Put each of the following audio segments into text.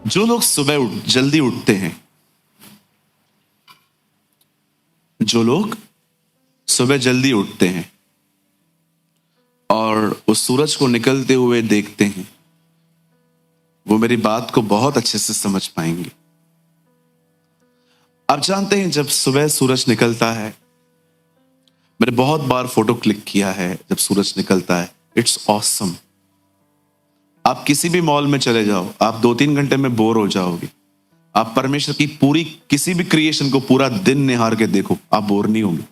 जो लोग सुबह जल्दी उठते हैं, जो लोग सुबह जल्दी उठते हैं और उस सूरज को निकलते हुए देखते हैं, वो मेरी बात को बहुत अच्छे से समझ पाएंगे। आप जानते हैं, जब सुबह सूरज निकलता है, मैंने बहुत बार फोटो क्लिक किया है जब सूरज निकलता है। It's awesome. आप किसी भी मॉल में चले जाओ, आप 2-3 घंटे में बोर हो जाओगे। आप परमेश्वर की पूरी किसी भी क्रिएशन को पूरा दिन निहार के देखो, आप बोर नहीं होंगे।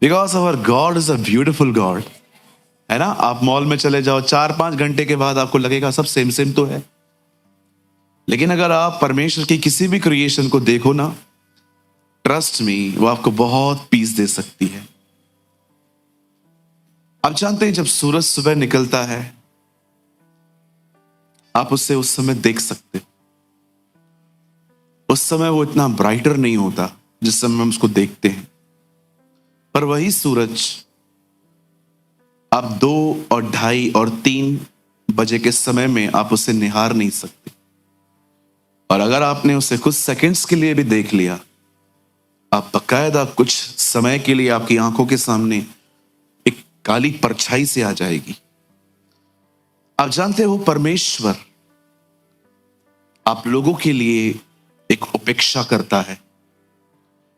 Because our God is a beautiful God, है ना। आप मॉल में चले जाओ, 4-5 घंटे के बाद आपको लगेगा सब सेम सेम तो है। लेकिन अगर आप परमेश्वर की किसी भी क्रिएशन को देखो ना, ट्रस्ट मी, वो आपको बहुत पीस दे सकती है। आप जानते हैं, जब सूरज सुबह निकलता है, आप उससे उस समय देख सकते हो। उस समय वो इतना ब्राइटर नहीं होता जिस समय हम उसको देखते हैं, पर वही सूरज आप 2 और 2:30 और 3 बजे के समय में आप उसे निहार नहीं सकते। और अगर आपने उसे कुछ सेकंड्स के लिए भी देख लिया, आप बकायदा कुछ समय के लिए आपकी आंखों के सामने एक काली परछाई से आ जाएगी। आप जानते हो, परमेश्वर आप लोगों के लिए एक उपेक्षा करता है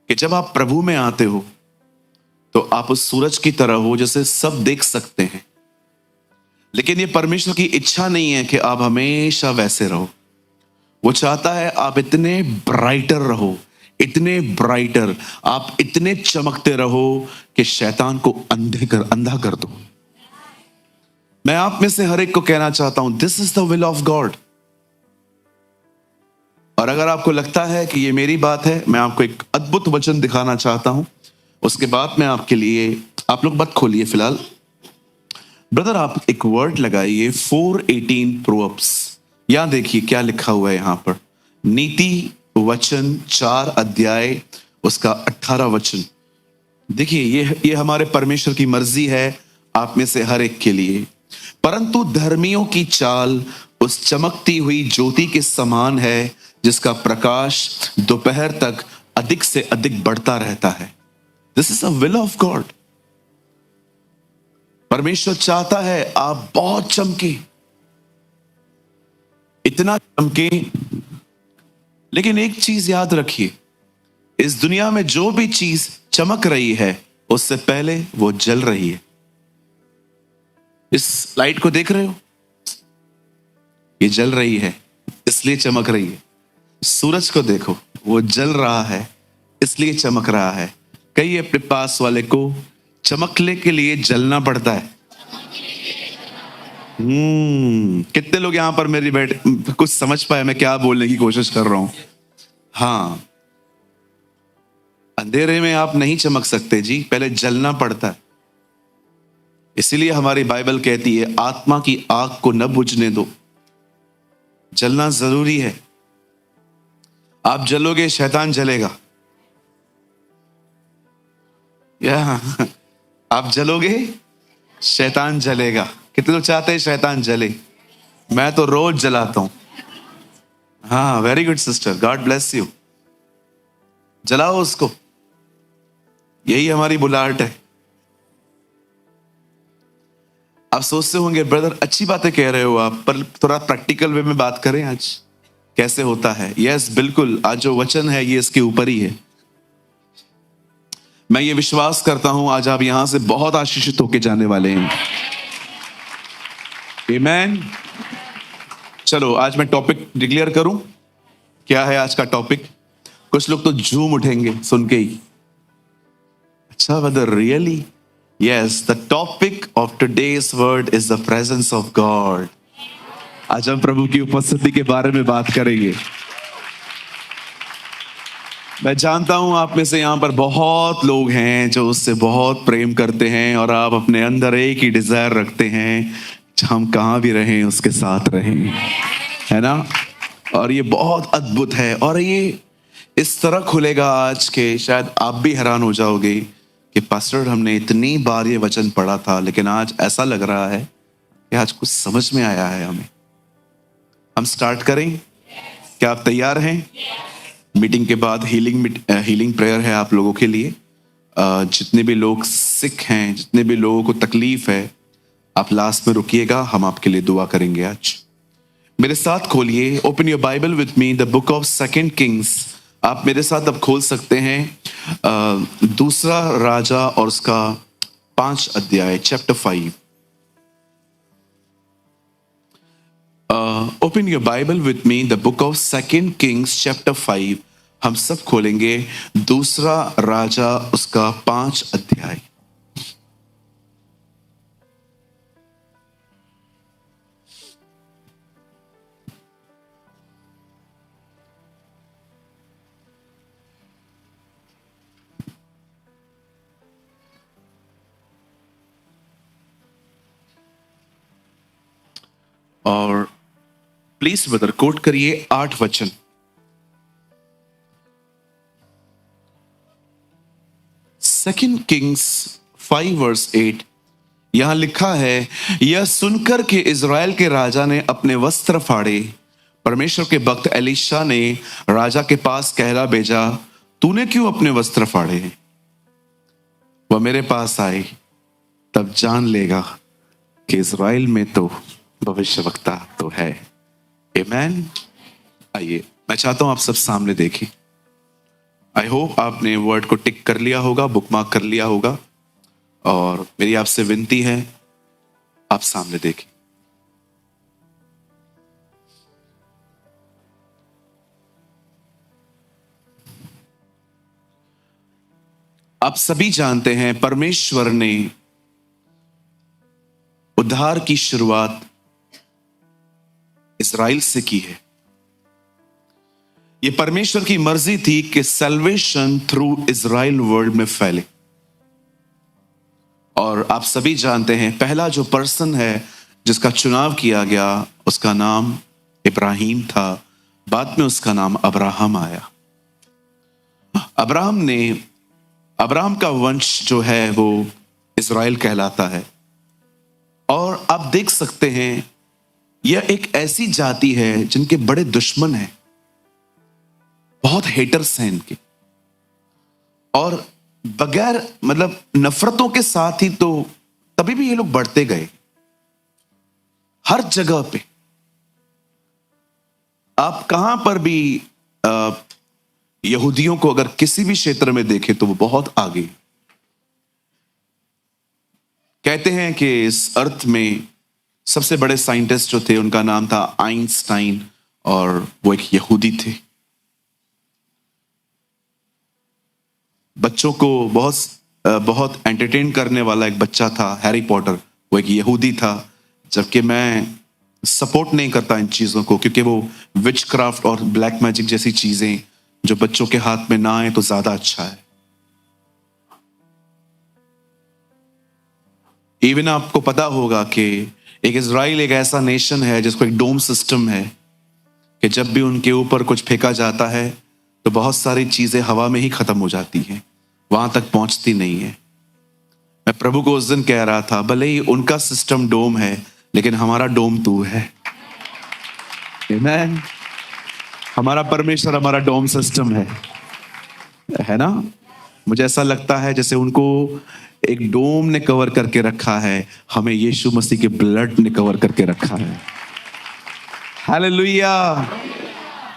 कि जब आप प्रभु में आते हो तो आप उस सूरज की तरह हो जैसे सब देख सकते हैं। लेकिन ये परमेश्वर की इच्छा नहीं है कि आप हमेशा वैसे रहो। वो चाहता है आप इतने ब्राइटर रहो, इतने ब्राइटर, आप इतने चमकते रहो कि शैतान को अंधा कर दो। मैं आप में से हर एक को कहना चाहता हूं, this is the will of God. और अगर आपको लगता है कि ये मेरी बात है, मैं आपको एक अद्भुत वचन दिखाना चाहता हूं। उसके बाद मैं आपके लिए, आप लोग मत खोलिए फिलहाल, ब्रदर आप एक वर्ड लगाइए 4:18 प्रोवर्ब्स। यहां देखिए क्या लिखा हुआ है यहां पर, नीति वचन 4 अध्याय उसका 18 वचन। देखिए ये हमारे परमेश्वर की मर्जी है आप में से हर एक के लिए। परंतु धर्मियों की चाल उस चमकती हुई ज्योति के समान है जिसका प्रकाश दोपहर तक अधिक से अधिक बढ़ता रहता है। This is a will of God. परमेश्वर चाहता है आप बहुत चमके, इतना चमके। लेकिन एक चीज याद रखिए, इस दुनिया में जो भी चीज चमक रही है उससे पहले वो जल रही है। इस लाइट को देख रहे हो, ये जल रही है इसलिए चमक रही है। सूरज को देखो, वो जल रहा है इसलिए चमक रहा है। कई अपने पास वाले को, चमकने के लिए जलना पड़ता है। कितने लोग यहां पर मेरी कुछ समझ पाए मैं क्या बोलने की कोशिश कर रहा हूं? हाँ, अंधेरे में आप नहीं चमक सकते जी, पहले जलना पड़ता है। इसीलिए हमारी बाइबल कहती है आत्मा की आग को न बुझने दो, जलना जरूरी है। आप जलोगे, शैतान जलेगा। आप जलोगे, शैतान जलेगा। कितने लोग चाहते हैं शैतान जले? मैं तो रोज जलाता हूं। हाँ, very good sister, God bless you. जलाओ उसको, यही हमारी बुलाहट है। आप सोचते होंगे ब्रदर अच्छी बातें कह रहे हो आप, पर थोड़ा प्रैक्टिकल वे में बात करें आज कैसे होता है। यस बिल्कुल, आज जो वचन है ये इसके ऊपर ही है। मैं ये विश्वास करता हूं आज आप यहां से बहुत आशीषित होके जाने वाले हैं। आमीन। चलो आज मैं टॉपिक डिक्लेयर करूं। क्या है आज का टॉपिक? कुछ लोग तो झूम उठेंगे सुन के ही। अच्छा brother, really? Yes, the topic of today's word is the presence of God. आज हम प्रभु की उपस्थिति के बारे में बात करेंगे। मैं जानता हूं आप में से यहां पर बहुत लोग हैं जो उससे बहुत प्रेम करते हैं और आप अपने अंदर एक ही डिजायर रखते हैं, हम कहां भी रहें उसके साथ रहें, है ना। और ये बहुत अद्भुत है और ये इस तरह खुलेगा आज के शायद आप भी हैरान हो जाओगे कि पास्टर हमने इतनी बार ये वचन पढ़ा था लेकिन आज ऐसा लग रहा है कि आज कुछ समझ में आया है हमें। हम स्टार्ट करें। क्या आप तैयार हैं? मीटिंग के बाद हीलिंग प्रेयर है आप लोगों के लिए। जितने भी लोग सिक हैं, जितने भी लोगों को तकलीफ है, आप लास्ट में रुकिएगा, हम आपके लिए दुआ करेंगे आज। मेरे साथ खोलिए, open your Bible with me, the book of second Kings. आप मेरे साथ अब खोल सकते हैं दूसरा राजा और उसका 5 अध्याय, chapter 5। Open your Bible with me, the book of second Kings chapter 5। हम सब खोलेंगे दूसरा राजा उसका 5 अध्याय। और प्लीज ब्रदर कोट करिए 8 वचन। सेकंड किंग्स 5 वर्स 8 यहां लिखा है, यह सुनकर कि इज़राइल के राजा ने अपने वस्त्र फाड़े, परमेश्वर के भक्त एलीशा ने राजा के पास कहला भेजा, तूने क्यों अपने वस्त्र फाड़े? वह मेरे पास आए, तब जान लेगा कि इज़राइल में तो भविष्यवक्ता तो है। आमेन। आइए, मैं चाहता हूं आप सब सामने देखें। आई होप आपने वर्ड को टिक कर लिया होगा, बुकमार्क कर लिया होगा, और मेरी आपसे विनती है आप सामने देखें। आप सभी जानते हैं परमेश्वर ने उद्धार की शुरुआत इज़राइल से की है। यह परमेश्वर की मर्जी थी कि सैल्वेशन थ्रू इज़राइल वर्ल्ड में फैले। और आप सभी जानते हैं पहला जो पर्सन है जिसका चुनाव किया गया उसका नाम इब्राहिम था, बाद में उसका नाम अब्राहम आया। अब्राहम का वंश जो है वो इज़राइल कहलाता है। और आप देख सकते हैं यह एक ऐसी जाति है जिनके बड़े दुश्मन हैं, बहुत हेटर्स हैं इनके, और बगैर मतलब नफरतों के साथ ही तो तभी भी ये लोग बढ़ते गए। हर जगह पे आप कहां पर भी यहूदियों को अगर किसी भी क्षेत्र में देखें तो वो बहुत आगे। कहते हैं कि इस अर्थ में सबसे बड़े साइंटिस्ट जो थे उनका नाम था आइंस्टाइन, और वो एक यहूदी थे। बच्चों को बहुत एंटरटेन करने वाला एक बच्चा था हैरी पॉटर, वो एक यहूदी था। जबकि मैं सपोर्ट नहीं करता इन चीजों को, क्योंकि वो विच क्राफ्ट और ब्लैक मैजिक जैसी चीजें जो बच्चों के हाथ में ना आए तो ज्यादा अच्छा है। इवन आपको पता होगा कि एक इज़राइल एक ऐसा नेशन है जिसको एक डोम सिस्टम है कि जब भी उनके ऊपर कुछ फेंका जाता है तो बहुत सारी चीजें हवा में ही खत्म हो जाती हैं, वहां तक पहुंचती नहीं है। मैं प्रभु को उस दिन कह रहा था, भले ही उनका सिस्टम डोम है लेकिन हमारा डोम तू है। आमेन। हमारा परमेश्वर हमारा डोम सिस्टम है ना। मुझे ऐसा लगता है जैसे उनको एक डोम ने कवर करके रखा है, हमें यीशु मसीह के ब्लड ने कवर करके रखा है। हालेलुया।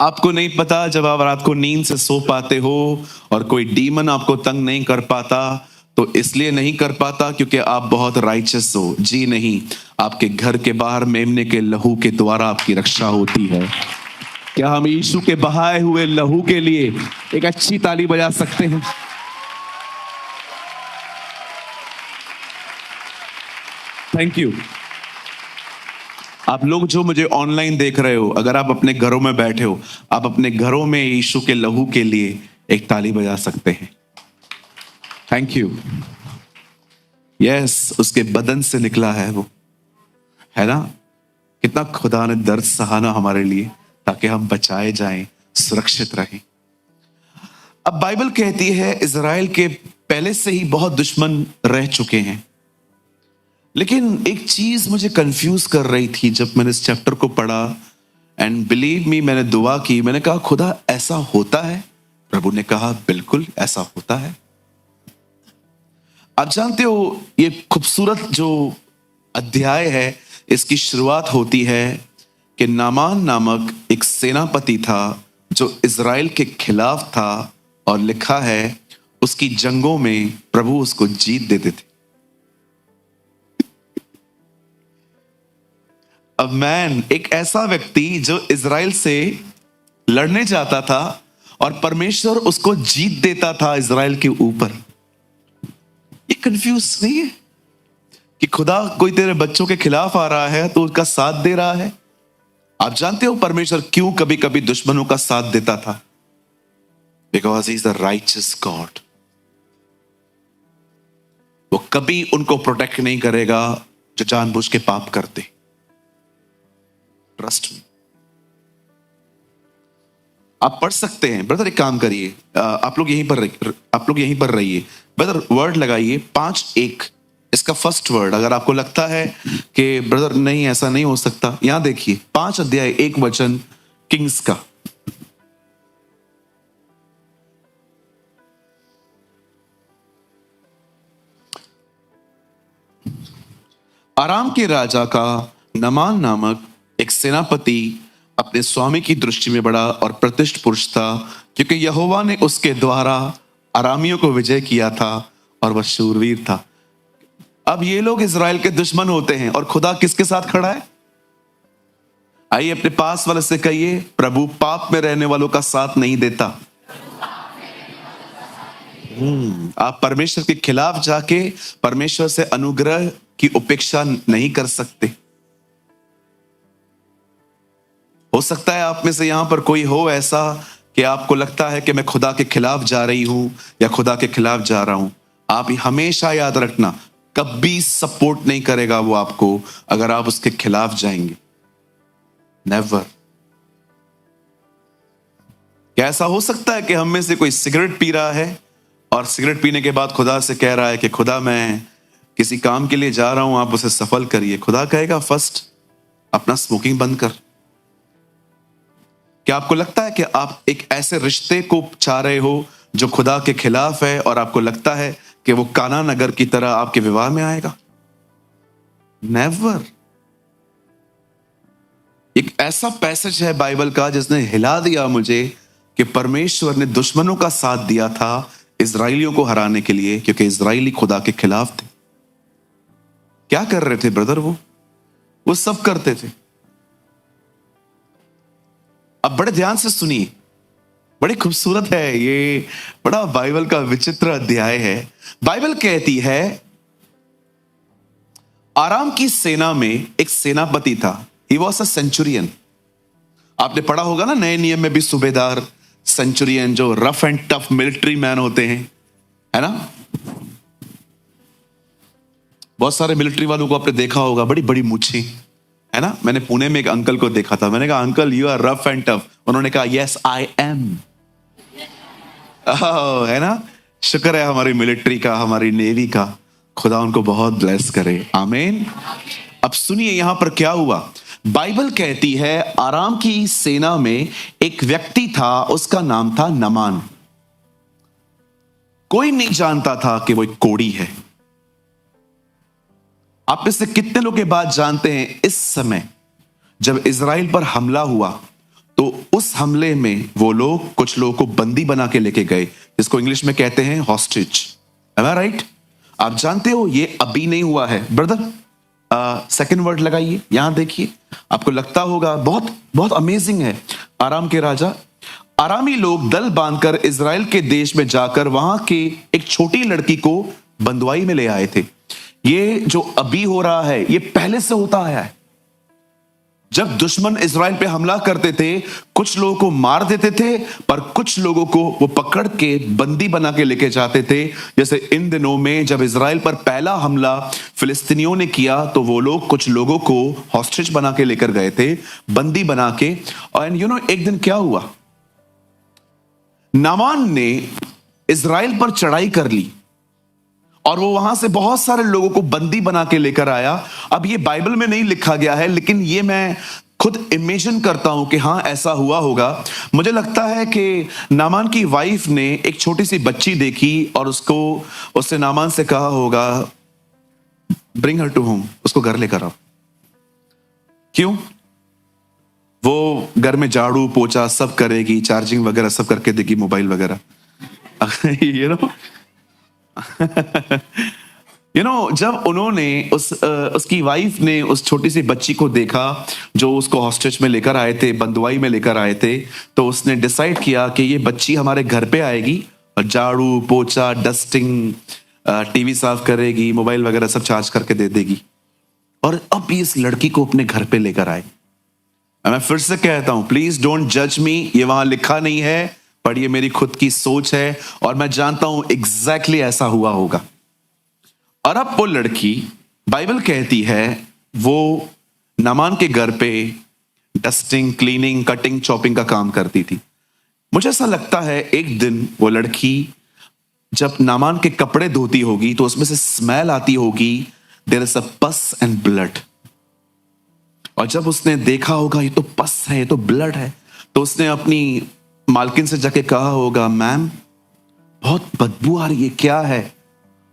आपको नहीं पता, जब आप रात को नींद से सो पाते हो और कोई डीमन आपको तंग नहीं कर पाता, तो इसलिए नहीं कर पाता क्योंकि आप बहुत राइचस हो। जी नहीं, आपके घर के बाहर मेमने के लहू के द्वारा आपकी रक्षा होती है। क्या हम यीशु के बहाए हुए लहू के लिए एक अच्छी ताली बजा सकते हैं? Thank you. आप लोग जो मुझे ऑनलाइन देख रहे हो, अगर आप अपने घरों में बैठे हो, आप अपने घरों में यीशु के लहू के लिए एक ताली बजा सकते हैं। Thank you. यस, उसके बदन से निकला है वो, है ना। कितना खुदा ने दर्द सहाना हमारे लिए ताकि हम बचाए जाएं, सुरक्षित रहें। अब बाइबल कहती है इज़राइल के पहले से ही बहुत दुश्मन रह चुके हैं, लेकिन एक चीज मुझे कंफ्यूज कर रही थी जब मैंने इस चैप्टर को पढ़ा एंड बिलीव मी, मैंने दुआ की, मैंने कहा खुदा ऐसा होता है? प्रभु ने कहा बिल्कुल ऐसा होता है। आप जानते हो ये खूबसूरत जो अध्याय है, इसकी शुरुआत होती है कि नामान नामक एक सेनापति था जो इज़राइल के खिलाफ था, और लिखा है उसकी जंगों में प्रभु उसको जीत देते थे। अब मैन, एक ऐसा व्यक्ति जो इज़राइल से लड़ने जाता था और परमेश्वर उसको जीत देता था इज़राइल के ऊपर। ये कंफ्यूज नहीं है कि खुदा कोई तेरे बच्चों के खिलाफ आ रहा है तो उसका साथ दे रहा है? आप जानते हो परमेश्वर क्यों कभी कभी दुश्मनों का साथ देता था? Because he is the righteous God. वो कभी उनको प्रोटेक्ट नहीं करेगा जो जानबूझ के पाप करते। Trust me. आप पढ़ सकते हैं। ब्रदर एक काम करिए, आप लोग यहीं पर रहिए। ब्रदर वर्ड लगाइए 5:1, इसका फर्स्ट वर्ड। अगर आपको लगता है कि ब्रदर नहीं ऐसा नहीं हो सकता, यहां देखिए 5 अध्याय 1 वचन किंग्स का। आराम के राजा का नमान नामक एक सेनापति अपने स्वामी की दृष्टि में बड़ा और प्रतिष्ठित पुरुष था, क्योंकि यहोवा ने उसके द्वारा अरामियों को विजय किया था और वह शूरवीर था। अब ये लोग इज़राइल के दुश्मन होते हैं और खुदा किसके साथ खड़ा है? आइए अपने पास वाले से कहिए, प्रभु पाप में रहने वालों का साथ नहीं देता। आप परमेश्वर के खिलाफ जाके परमेश्वर से अनुग्रह की उपेक्षा नहीं कर सकते। हो सकता है आप में से यहां पर कोई हो ऐसा कि आपको लगता है कि मैं खुदा के खिलाफ जा रही हूं या खुदा के खिलाफ जा रहा हूं। आप हमेशा याद रखना, कभी सपोर्ट नहीं करेगा वो आपको अगर आप उसके खिलाफ जाएंगे। नेवर। क्या ऐसा हो सकता है कि हम में से कोई सिगरेट पी रहा है और सिगरेट पीने के बाद खुदा से कह रहा है कि खुदा मैं किसी काम के लिए जा रहा हूं, आप उसे सफल करिए? खुदा कहेगा फर्स्ट अपना स्मोकिंग बंद कर। क्या आपको लगता है कि आप एक ऐसे रिश्ते को चाह रहे हो जो खुदा के खिलाफ है और आपको लगता है कि वो काना नगर की तरह आपके विवाह में आएगा? नेवर। एक ऐसा पैसेज है बाइबल का जिसने हिला दिया मुझे कि परमेश्वर ने दुश्मनों का साथ दिया था इजराइलियों को हराने के लिए, क्योंकि इजराइली खुदा के खिलाफ थे। क्या कर रहे थे ब्रदर? वो सब करते थे। अब बड़े ध्यान से सुनिए, बड़ी खूबसूरत है ये, बड़ा बाइबल का विचित्र अध्याय है। बाइबल कहती है आराम की सेना में एक सेनापति था। He was a Centurion. आपने पढ़ा होगा ना नए नियम में भी सूबेदार, सेंचुरियन, जो rough and tough military man होते हैं, है ना? बहुत सारे मिलिट्री वालों को आपने देखा होगा, बड़ी बड़ी मूछें, है ना? मैंने पुणे में एक अंकल को देखा था। मैंने कहा uncle you are rough and tough. उन्होंने कहा यस आई एम। है ना? शुक्र है हमारी मिलिट्री का, हमारी नेवी का। खुदा उनको बहुत ब्लेस करे। आमीन। अब सुनिए यहां पर क्या हुआ। बाइबल कहती है आराम की सेना में एक व्यक्ति था, उसका नाम था नमान। कोई नहीं जानता था कि वो एक कोढ़ी है। आप में से कितने लोग ये बात जानते हैं? इस समय जब इजराइल पर हमला हुआ तो उस हमले में वो लोग कुछ लोगों को बंदी बना के लेके गए, जिसको इंग्लिश में कहते हैं हॉस्टेज। एम आई राइट? आप जानते हो ये अभी नहीं हुआ है ब्रदर। सेकंड वर्ड लगाइए, यहां देखिए, आपको लगता होगा बहुत बहुत अमेजिंग है। आराम के राजा, आरामी लोग दल बांधकर इजराइल के देश में जाकर वहां के एक छोटी लड़की को बंधुआई में ले आए थे। ये जो अभी हो रहा है ये पहले से होता आया है। जब दुश्मन इजराइल पे हमला करते थे, कुछ लोगों को मार देते थे, पर कुछ लोगों को वो पकड़ के बंदी बना के लेके जाते थे। जैसे इन दिनों में जब इजराइल पर पहला हमला फिलिस्तीनियों ने किया तो वो लोग कुछ लोगों को हॉस्टेज बना के लेकर गए थे, बंदी बना के। और एक दिन क्या हुआ, नामान ने इजराइल पर चढ़ाई कर ली और वो वहां से बहुत सारे लोगों को बंदी बना के लेकर आया। अब ये बाइबल में नहीं लिखा गया है, लेकिन ये मैं खुद इमेजिन करता हूं कि हाँ ऐसा हुआ होगा। मुझे लगता है कि नामान की वाइफ ने एक छोटी सी बच्ची देखी और उससे नामान से कहा होगा, ब्रिंग हर टू होम, उसको घर लेकर आओ। क्यों? वो घर में झाड़ू पोछा सब करेगी, चार्जिंग वगैरह सब करके देगी, मोबाइल वगैरह। यू नो जब उन्होंने उसकी वाइफ ने उस छोटी सी बच्ची को देखा जो उसको हॉस्टेज में लेकर आए थे, बंदुआई में लेकर आए थे, तो उसने डिसाइड किया कि ये बच्ची हमारे घर पे आएगी और झाड़ू पोछा डस्टिंग, टीवी साफ करेगी, मोबाइल वगैरह सब चार्ज करके दे देगी। और अब इस लड़की को अपने घर पे लेकर आए। मैं फिर से कहता हूं, प्लीज डोंट जज मी, ये वहां लिखा नहीं है, पर ये मेरी खुद की सोच है और मैं जानता हूं एग्जैक्टली ऐसा हुआ होगा। और अब वो लड़की, बाइबल कहती है, वो नामान के घर पे डस्टिंग, क्लीनिंग, कटिंग, चॉपिंग का काम करती थी। मुझे ऐसा लगता है एक दिन वो लड़की जब नामान के कपड़े धोती होगी तो उसमें से स्मेल आती होगी, देयर इज अ पस एंड ब्लड। और जब उसने देखा होगा ये तो पस है, ये तो ब्लड है, तो उसने अपनी मालकिन से जाके कहा होगा, मैम बहुत बदबू आ रही है, क्या है?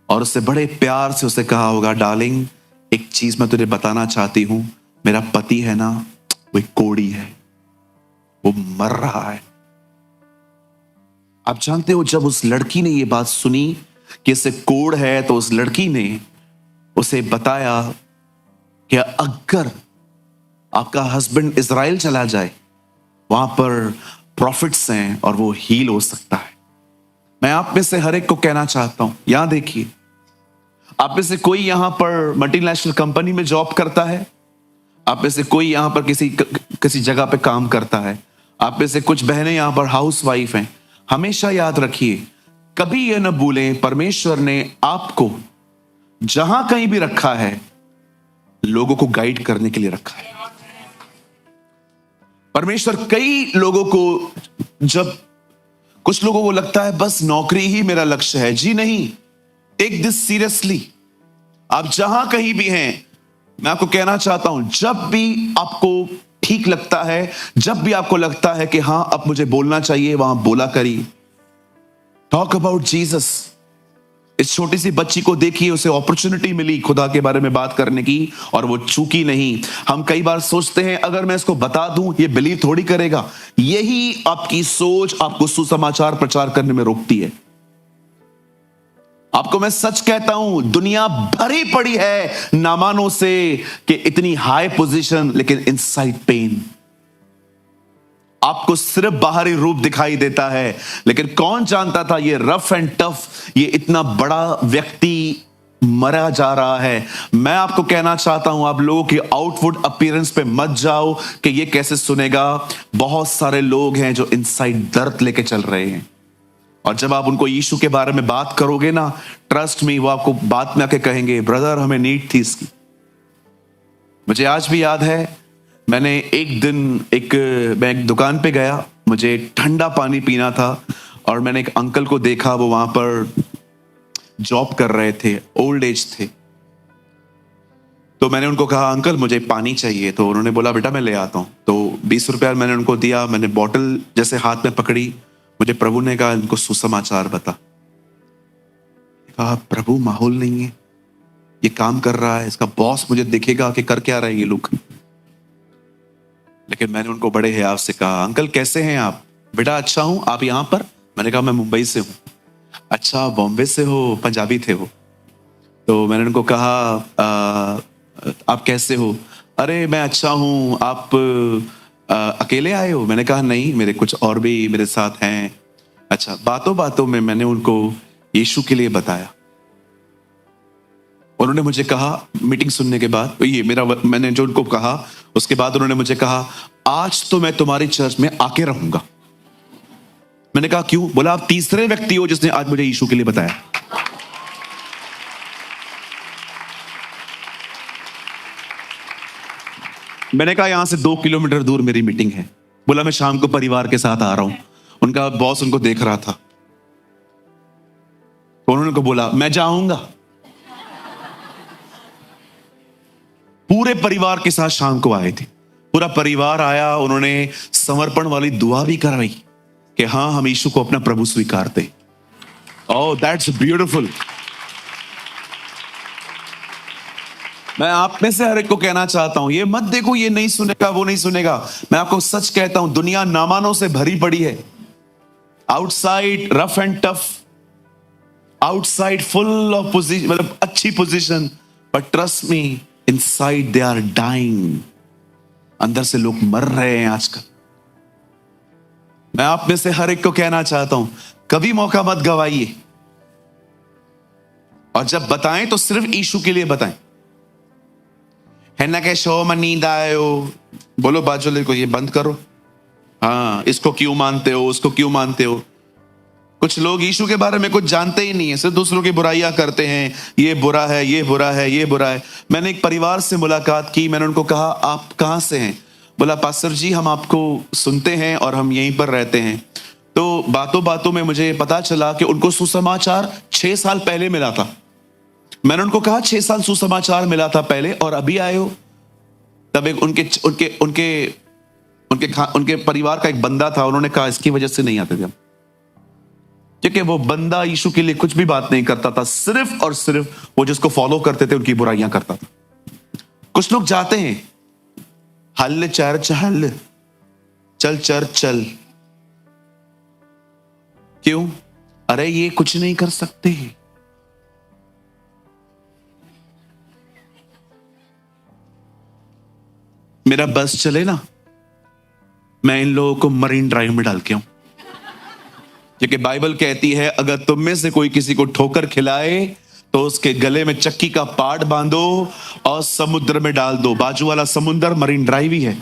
और उससे बड़े प्यार से उसे कहा होगा, डार्लिंग एक चीज मैं तुझे बताना चाहती हूं, मेरा पति है ना, वो एक कोढ़ी है, वो मर रहा है। आप जानते हो जब उस लड़की ने ये बात सुनी कि इसे कोढ़ है, तो उस लड़की ने उसे बताया कि अगर आपका हस्बैंड इजराइल चला जाए, वहां पर प्रॉफिट्स हैं और वो हील हो सकता है। मैं आप में से हर एक को कहना चाहता हूं, यहां देखिए, आप में से कोई यहां पर मल्टीनेशनल कंपनी में जॉब करता है, आप में से कोई यहां पर किसी जगह पे काम करता है, आप में से कुछ बहनें यहां पर हाउस वाइफ हैं। हमेशा याद रखिए, कभी यह न भूलें, परमेश्वर ने आपको जहां कहीं भी रखा है, लोगों को गाइड करने के लिए रखा है। परमेश्वर कई लोगों को, जब कुछ लोगों को लगता है बस नौकरी ही मेरा लक्ष्य है, जी नहीं, टेक दिस सीरियसली। आप जहां कहीं भी हैं, मैं आपको कहना चाहता हूं, जब भी आपको ठीक लगता है, जब भी आपको लगता है कि हां अब मुझे बोलना चाहिए, वहां बोला करिए। Talk about Jesus. इस छोटी सी बच्ची को देखिए, उसे अपॉर्चुनिटी मिली खुदा के बारे में बात करने की और वो चूकी नहीं। हम कई बार सोचते हैं अगर मैं इसको बता दूं ये बिलीव थोड़ी करेगा। यही आपकी सोच आपको सुसमाचार प्रचार करने में रोकती है। आपको मैं सच कहता हूं, दुनिया भरी पड़ी है नामानों से कि इतनी हाई पोजीशन, लेकिन इनसाइड पेन। आपको सिर्फ बाहरी रूप दिखाई देता है, लेकिन कौन जानता था ये रफ एंड टफ, ये इतना बड़ा व्यक्ति मरा जा रहा है। मैं आपको कहना चाहता हूं, आप लोगों की आउटवुड अपीयरेंस पे मत जाओ कि ये कैसे सुनेगा। बहुत सारे लोग हैं जो इनसाइड दर्द लेके चल रहे हैं, और जब आप उनको यीशु के बारे में बात करोगे ना, ट्रस्ट मी, वो आपको बात में आके कहेंगे, ब्रदर हमें नीड थी इसकी। मुझे आज भी याद है, मैंने मैं एक दुकान पे गया, मुझे ठंडा पानी पीना था, और मैंने एक अंकल को देखा, वो वहां पर जॉब कर रहे थे, ओल्ड एज थे। तो मैंने उनको कहा, अंकल मुझे पानी चाहिए। तो उन्होंने बोला, बेटा मैं ले आता हूं। तो 20 रुपया मैंने उनको दिया। मैंने बॉटल जैसे हाथ में पकड़ी, मुझे प्रभु ने कहा इनको सुसमाचार बता। कहा, प्रभु माहौल नहीं है, ये काम कर रहा है, इसका बॉस मुझे देखेगा कि कर क्या रहे हैं ये लोग। लेकिन मैंने उनको बड़े हियाव से कहा, अंकल कैसे हैं आप? बेटा अच्छा हूं, आप यहां पर? मैंने कहा मैं मुंबई से हूं। अच्छा बॉम्बे से हो, पंजाबी थे वो। तो मैंने उनको कहा आप कैसे हो? अरे मैं अच्छा हूं, आप अकेले आए हो? मैंने कहा नहीं, मेरे कुछ और भी मेरे साथ हैं। अच्छा, बातों बातों में मैंने उनको यीशु के लिए बताया। उन्होंने मुझे कहा, मीटिंग सुनने के बाद, मैंने जो उनको कहा, उसके बाद उन्होंने मुझे कहा, आज तो मैं तुम्हारी चर्च में आके रहूंगा। मैंने कहा क्यों? बोला आप तीसरे व्यक्ति हो जिसने आज मुझे यीशु के लिए बताया। मैंने कहा यहां से 2 किलोमीटर दूर मेरी मीटिंग है। बोला मैं शाम को परिवार के साथ आ रहा हूं। उनका बॉस उनको देख रहा था, तो उन्होंने को बोला मैं जाऊंगा। पूरे परिवार के साथ शाम को आए थे। पूरा परिवार आया, उन्होंने समर्पण वाली दुआ भी करवाई कि हाँ, हम यीशु को अपना प्रभु स्वीकारते। ओह, दैट्स ब्यूटीफुल। मैं आप में से हर एक को कहना चाहता हूं, ये मत देखो ये नहीं सुनेगा, वो नहीं सुनेगा। मैं आपको सच कहता हूं, दुनिया नामानों से भरी पड़ी है। Outside rough and tough, outside full of position, मतलब अच्छी position, but trust me, inside they are dying. अंदर से लोग मर रहे हैं आजकल। मैं आप में से हर एक को कहना चाहता हूं, कभी मौका मत गवाइए, और जब बताएं तो सिर्फ यीशु के लिए बताएं। है ना कि शो में नींद आयो, बोलो बाजुले को ये बंद करो। हाँ, इसको क्यों मानते हो, उसको क्यों मानते हो। कुछ लोग यीशु के बारे में कुछ जानते ही नहीं है, सिर्फ दूसरों की बुराइयां करते हैं, ये बुरा है, ये बुरा है, ये बुरा है। मैंने एक परिवार से मुलाकात की, मैंने उनको कहा आप कहां से हैं। बोला पास्टर जी, हम आपको सुनते हैं और हम यहीं पर रहते हैं। तो बातों बातों में मुझे पता चला कि उनको सुसमाचार 6 साल पहले मिला था। मैंने उनको कहा 6 साल सुसमाचार मिला था पहले और अभी आए हो। तब एक उनके परिवार का एक बंदा था, उन्होंने कहा इसकी वजह से नहीं आते थे हम, क्योंकि वो बंदा यीशु के लिए कुछ भी बात नहीं करता था, सिर्फ और सिर्फ वो जिसको फॉलो करते थे उनकी बुराइयां करता था। कुछ लोग जाते हैं, हल चर्च हल, चल चर्च चल, क्यों? अरे ये कुछ नहीं कर सकते। मेरा बस चले ना, मैं इन लोगों को मरीन ड्राइव में डाल के आऊं, क्योंकि बाइबल कहती है अगर तुम में से कोई किसी को ठोकर खिलाए तो उसके गले में चक्की का पाट बांधो और समुद्र में डाल दो। बाजू वाला समुद्र मरीन ड्राइव ही है।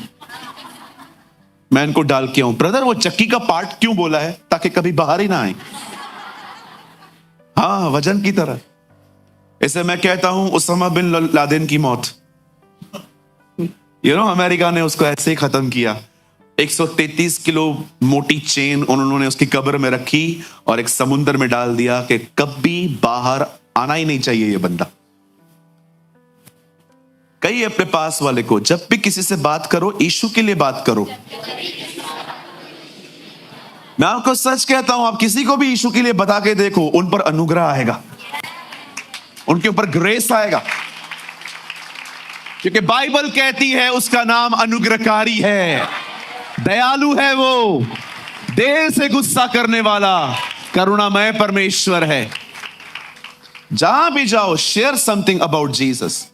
मैं इनको डाल के आऊं। ब्रदर, वो चक्की का पार्ट क्यों बोला है? ताकि कभी बाहर ही ना आए। हाँ, वजन की तरह। इसे मैं कहता हूं उसामा बिन लादेन की मौत। अमेरिका ने उसको ऐसे ही खत्म किया। 133 किलो मोटी चेन उन्होंने उसकी कब्र में रखी और एक समुद्र में डाल दिया कि कभी बाहर आना ही नहीं चाहिए ये बंदा। कहिए अपने पास वाले को, जब भी किसी से बात करो यीशु के लिए बात करो। मैं आपको सच कहता हूं, आप किसी को भी यीशु के लिए बता के देखो, उन पर अनुग्रह आएगा, उनके ऊपर ग्रेस आएगा, क्योंकि बाइबल कहती है उसका नाम अनुग्रहकारी है, दयालु है, वो देर से गुस्सा करने वाला करुणामय परमेश्वर है। जहां भी जाओ, शेयर समथिंग अबाउट जीसस।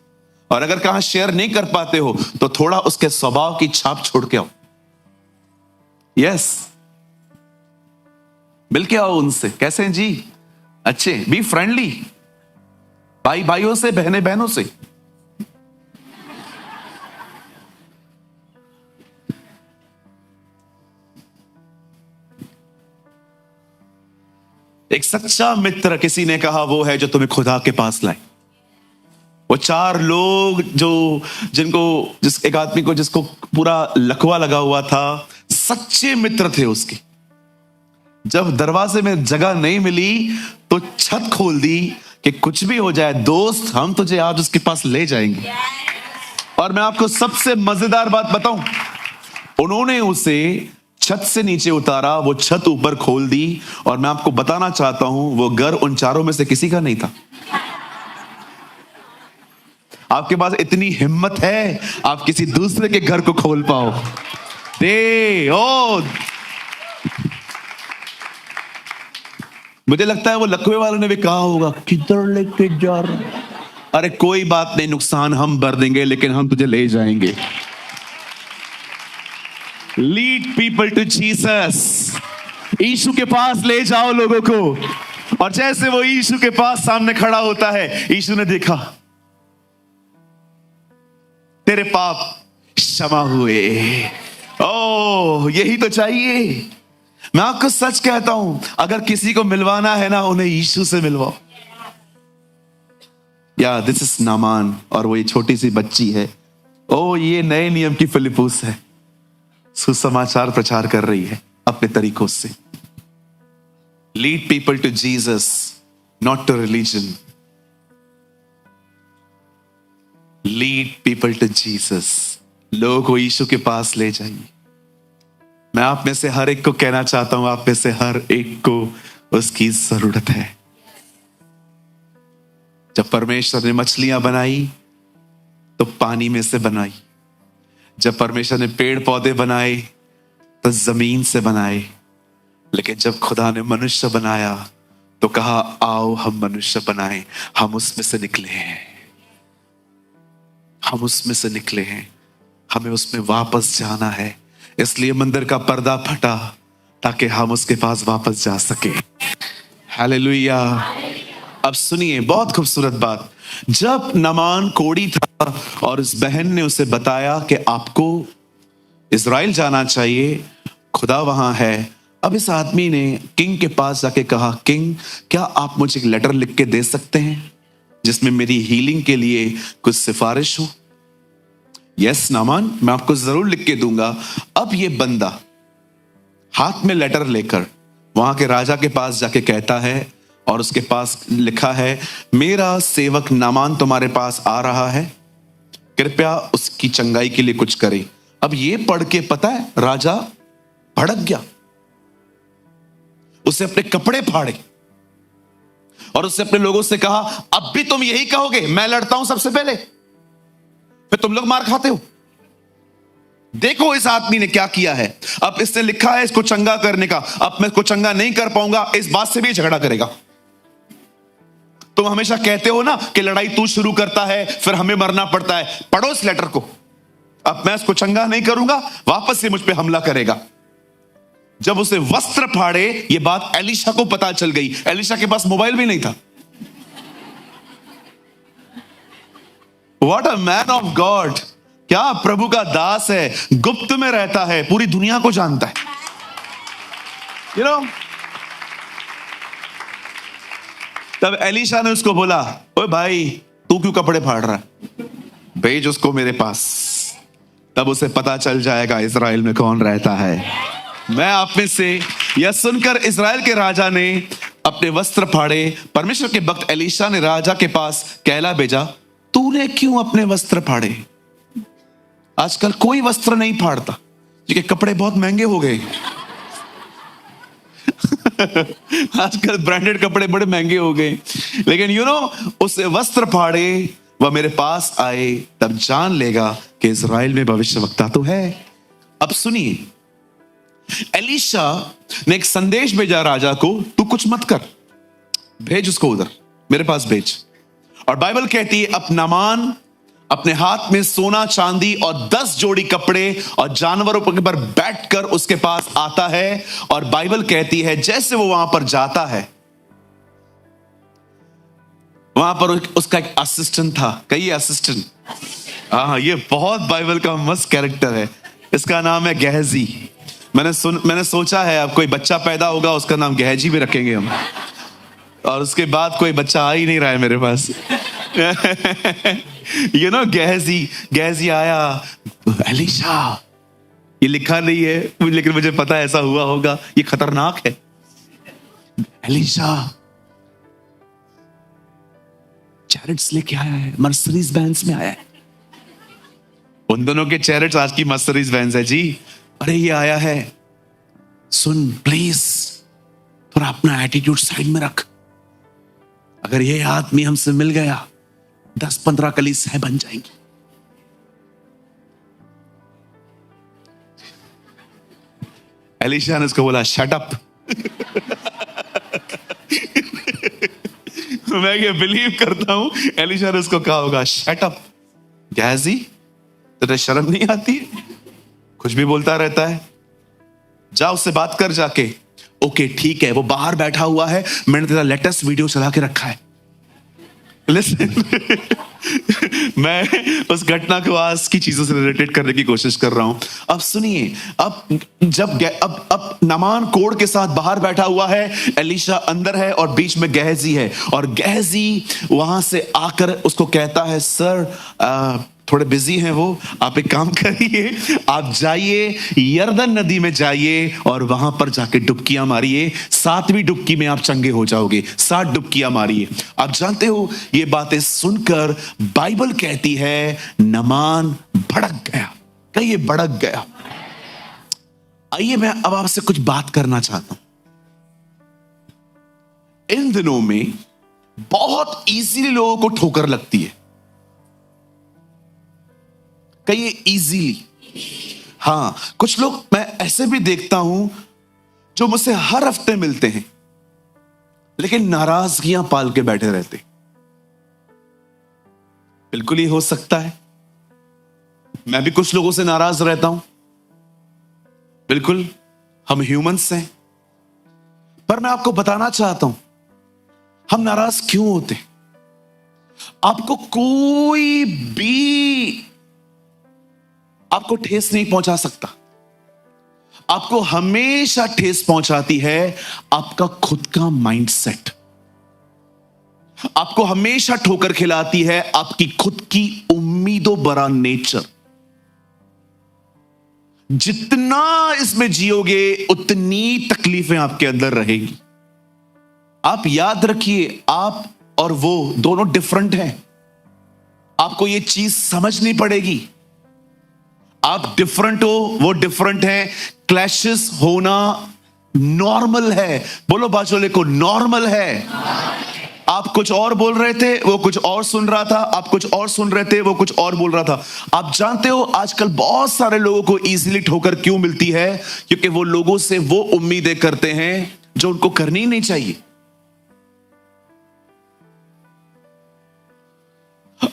और अगर कहां शेयर नहीं कर पाते हो तो थोड़ा उसके स्वभाव की छाप छोड़ के आओ। यस, मिलके आओ उनसे। कैसे हैं जी? अच्छे। बी फ्रेंडली, भाई भाइयों से, बहने बहनों से। एक सच्चा मित्र, किसी ने कहा, वो है जो तुम्हें खुदा के पास लाए। वो 4 लोग एक आदमी को जिसको पूरा लकवा लगा हुआ था, सच्चे मित्र थे उसके। जब दरवाजे में जगह नहीं मिली तो छत खोल दी कि कुछ भी हो जाए दोस्त, हम तुझे आज उसके पास ले जाएंगे। और मैं आपको सबसे मजेदार बात बताऊं, उन्होंने उसे छत से नीचे उतारा, वो छत ऊपर खोल दी, और मैं आपको बताना चाहता हूं वो घर उन 4 में से किसी का नहीं था। आपके पास इतनी हिम्मत है आप किसी दूसरे के घर को खोल पाओ। मुझे लगता है वो लकवे वालों ने भी कहा होगा, किधर लेके जा रहा? अरे कोई बात नहीं, नुकसान हम भर देंगे, लेकिन हम तुझे ले जाएंगे। Lead people to Jesus. यीशु के पास ले जाओ लोगों को। और जैसे वो यीशु के पास सामने खड़ा होता है, यीशु ने देखा, तेरे पाप क्षमा हुए। ओह, यही तो चाहिए। मैं आपको सच कहता हूं, अगर किसी को मिलवाना है ना, उन्हें यीशु से मिलवाओ। या दिस इज नामान, और वो ये छोटी सी बच्ची है। ओ, ये नए नियम की फिलिप्पुस है, सुसमाचार प्रचार कर रही है अपने तरीकों से। Lead people to Jesus, not to religion. Lead people to Jesus, लोगों को यीशु के पास ले जाइए। मैं आप में से हर एक को कहना चाहता हूं, आप में से हर एक को उसकी जरूरत है। जब परमेश्वर ने मछलियां बनाई तो पानी में से बनाई, जब परमेश्वर ने पेड़ पौधे बनाए तो जमीन से बनाए, लेकिन जब खुदा ने मनुष्य बनाया तो कहा आओ हम मनुष्य बनाएं। हम उसमें से निकले हैं, हम उसमें से निकले हैं, हमें उसमें वापस जाना है। इसलिए मंदिर का पर्दा फटा ताकि हम उसके पास वापस जा सके। हालेलुया। अब सुनिए बहुत खूबसूरत बात। जब नामान कोढ़ी था और इस बहन ने उसे बताया कि आपको इजराइल जाना चाहिए, खुदा वहां है। अब इस आदमी ने किंग के पास जाके कहा, किंग क्या आप मुझे एक लेटर लिख के दे सकते हैं जिसमें मेरी हीलिंग के लिए कुछ सिफारिश हो? यस नामान, मैं आपको जरूर लिख के दूंगा। अब ये बंदा हाथ में लेटर लेकर वहां के राजा के पास जाके कहता है, और उसके पास लिखा है, मेरा सेवक नामान तुम्हारे पास आ रहा है, कृपया उसकी चंगाई के लिए कुछ करें। अब ये पढ़ के पता है राजा भड़क गया, उससे अपने कपड़े फाड़े और उससे अपने लोगों से कहा, अब भी तुम यही कहोगे मैं लड़ता हूं सबसे पहले, फिर तुम लोग मार खाते हो। देखो इस आदमी ने क्या किया है। अब इसने लिखा है इसको चंगा करने का, अब मैं इसको चंगा नहीं कर पाऊंगा, इस बात से भी झगड़ा करेगा। तुम हमेशा कहते हो ना कि लड़ाई तू शुरू करता है फिर हमें मरना पड़ता है। पढ़ो इस लेटर को। अब मैं इसको चंगा नहीं करूंगा, वापस से मुझ पे हमला करेगा। जब उसे वस्त्र फाड़े, ये बात एलीशा को पता चल गई। एलीशा के पास मोबाइल भी नहीं था। What a man of God. क्या प्रभु का दास है, गुप्त में रहता है, पूरी दुनिया को जानता है। यू नो, तब एलीशा ने उसको बोला, ओए भाई तू क्यों कपड़े फाड़ रहा है, भेज उसको मेरे पास, तब उसे पता चल जाएगा इजराइल में कौन रहता है। मैं आप में से यह सुनकर इजराइल के राजा ने अपने वस्त्र फाड़े। परमेश्वर के भक्त एलीशा ने राजा के पास कहला भेजा, तूने क्यों अपने वस्त्र फाड़े? आजकल कोई वस्त्र नहीं फाड़ता क्योंकि कपड़े बहुत महंगे हो गए। आजकल ब्रांडेड कपड़े बड़े महंगे हो गए। लेकिन यू नो, उसे वस्त्र फाड़े, वह मेरे पास आए, तब जान लेगा कि इजराइल में भविष्यवक्ता तो है। अब सुनिए, एलीशा ने एक संदेश भेजा राजा को, तू कुछ मत कर, भेज उसको उधर मेरे पास भेज। और बाइबल कहती है अब नामान अपने हाथ में सोना चांदी और 10 जोड़ी कपड़े और जानवरों पर बैठकर उसके पास आता है। और बाइबल कहती है जैसे वो वहां पर जाता है, वहां पर उसका एक असिस्टेंट था। कई असिस्टेंट, हाँ ये बहुत बाइबल का मस्त कैरेक्टर है। इसका नाम है गहजी। मैंने सोचा है अब कोई बच्चा पैदा होगा उसका नाम गहजी भी रखेंगे हम। और उसके बाद कोई बच्चा आ ही नहीं रहा है मेरे पास। यू नो, गहजी आया, एलीशा, ये लिखा नहीं है लेकिन मुझे पता है ऐसा हुआ होगा, ये खतरनाक है। एलीशा चैरिट्स लेके आया है, मर्सिडीज बेंज में आया है। उन दोनों के चैरिट्स आज की मर्सिडीज बेंज है जी। अरे ये आया है, सुन प्लीज थोड़ा अपना एटीट्यूड साइड में रख। अगर ये आदमी हमसे मिल गया 10-15 कलीसियाएं बन जाएंगी। एलीशा ने उसको बोला शट अप। मैं ये बिलीव करता हूं एलीशा ने उसको कहा होगा शट अप। गहजी तेरे शर्म नहीं आती है, कुछ भी बोलता रहता है, जा उससे बात कर जाके। ओके ठीक है, वो बाहर बैठा हुआ है, मैंने तेरा लेटेस्ट वीडियो चला के रखा है। मैं उस घटना को आज की चीजों से रिलेटेड करने की कोशिश कर रहा हूं। अब सुनिए, अब नामान कोढ़ के साथ बाहर बैठा हुआ है, एलीशा अंदर है और बीच में गहजी है। और गहजी वहां से आकर उसको कहता है, सर थोड़े बिजी हैं वो, आप एक काम करिए, आप जाइए यरदन नदी में जाइए और वहां पर जाके डुबकियां मारिए, 7वीं डुबकी में आप चंगे हो जाओगे। 7 डुबकियां मारिए। आप जानते हो ये बातें सुनकर बाइबल कहती है नामान भड़क गया। कहीं ये भड़क गया। आइए मैं अब आपसे कुछ बात करना चाहता हूं। इन दिनों में बहुत इजीली लोगों को ठोकर लगती है। कहिए इजीली। हाँ, कुछ लोग मैं ऐसे भी देखता हूं जो मुझसे हर हफ्ते मिलते हैं लेकिन नाराजगियां पाल के बैठे रहते। बिल्कुल ही हो सकता है, मैं भी कुछ लोगों से नाराज रहता हूं। बिल्कुल, हम ह्यूमंस हैं। पर मैं आपको बताना चाहता हूं, हम नाराज क्यों होते? आपको कोई भी आपको ठेस नहीं पहुंचा सकता। आपको हमेशा ठेस पहुंचाती है आपका खुद का माइंडसेट। आपको हमेशा ठोकर खिलाती है आपकी खुद की उम्मीदों भरा नेचर। जितना इसमें जियोगे उतनी तकलीफें आपके अंदर रहेगी। आप याद रखिए, आप और वो दोनों डिफरेंट हैं। आपको ये चीज समझनी पड़ेगी। आप डिफरेंट हो, वो डिफरेंट है। क्लैशेस होना नॉर्मल है। बोलो बाजोले को, नॉर्मल है। आप कुछ और बोल रहे थे, वो कुछ और सुन रहा था। आप कुछ और सुन रहे थे, वो कुछ और बोल रहा था। आप जानते हो आजकल बहुत सारे लोगों को इजीली ठोकर क्यों मिलती है? क्योंकि वो लोगों से वो उम्मीदें करते हैं जो उनको करनी नहीं चाहिए।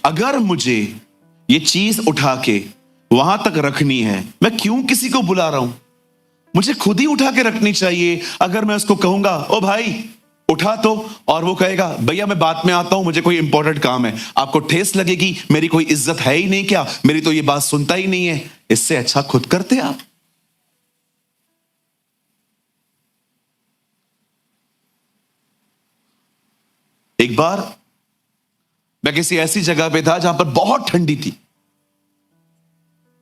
अगर मुझे ये चीज उठा के वहां तक रखनी है, मैं क्यों किसी को बुला रहा हूं? मुझे खुद ही उठा के रखनी चाहिए। अगर मैं उसको कहूंगा ओ भाई उठा तो, और वो कहेगा भैया मैं बाद में आता हूं, मुझे कोई इंपॉर्टेंट काम है, आपको ठेस लगेगी। मेरी कोई इज्जत है ही नहीं क्या? मेरी तो ये बात सुनता ही नहीं है। इससे अच्छा खुद करते आप। एक बार मैं किसी ऐसी जगह पे था जहां पर बहुत ठंडी थी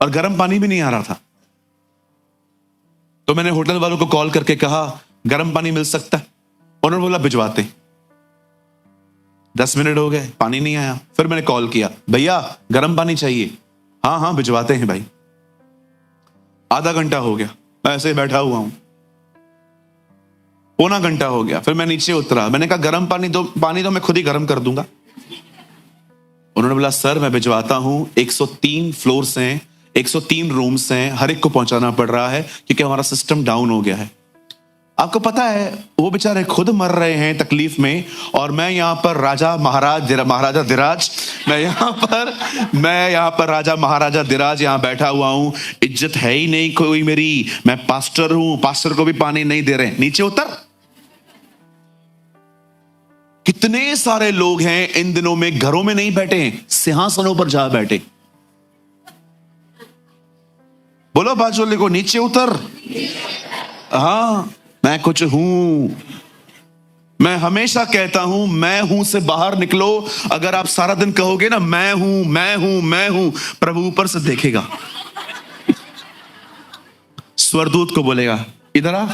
और गर्म पानी भी नहीं आ रहा था। तो मैंने होटल वालों को कॉल करके कहा गर्म पानी मिल सकता है? उन्होंने बोला भिजवाते। 10 मिनट हो गए, पानी नहीं आया। फिर मैंने कॉल किया, भैया गर्म पानी चाहिए। हाँ हाँ भिजवाते हैं भाई। आधा घंटा हो गया, मैं ऐसे ही बैठा हुआ हूं। पौना घंटा हो गया, फिर मैं नीचे उतरा। मैंने कहा गर्म पानी दो, पानी तो मैं खुद ही गर्म कर दूंगा। उन्होंने बोला सर मैं भिजवाता हूं, 103 फ्लोर्स हैं, 103 रूम्स हैं, हर एक को पहुंचाना पड़ रहा है क्योंकि हमारा सिस्टम डाउन हो गया है। आपको पता है वो बेचारे खुद मर रहे हैं तकलीफ में, और मैं यहां पर महाराजा धीराज मैं यहां पर राजा महाराजा धीराज यहां बैठा हुआ हूं। इज्जत है ही नहीं कोई मेरी। मैं पास्टर हूं, पास्टर को भी पानी नहीं दे रहे। नीचे उतर। कितने सारे लोग हैं इन दिनों में घरों में नहीं बैठे हैं, सिंहासनों पर जा बैठे। बोलो बाजोले को नीचे उतर। हाँ, मैं कुछ हूं। मैं हमेशा कहता हूं मैं हूं से बाहर निकलो। अगर आप सारा दिन कहोगे ना मैं हूं मैं हूं मैं हूं, प्रभु ऊपर से देखेगा, स्वरदूत को बोलेगा इधर आ।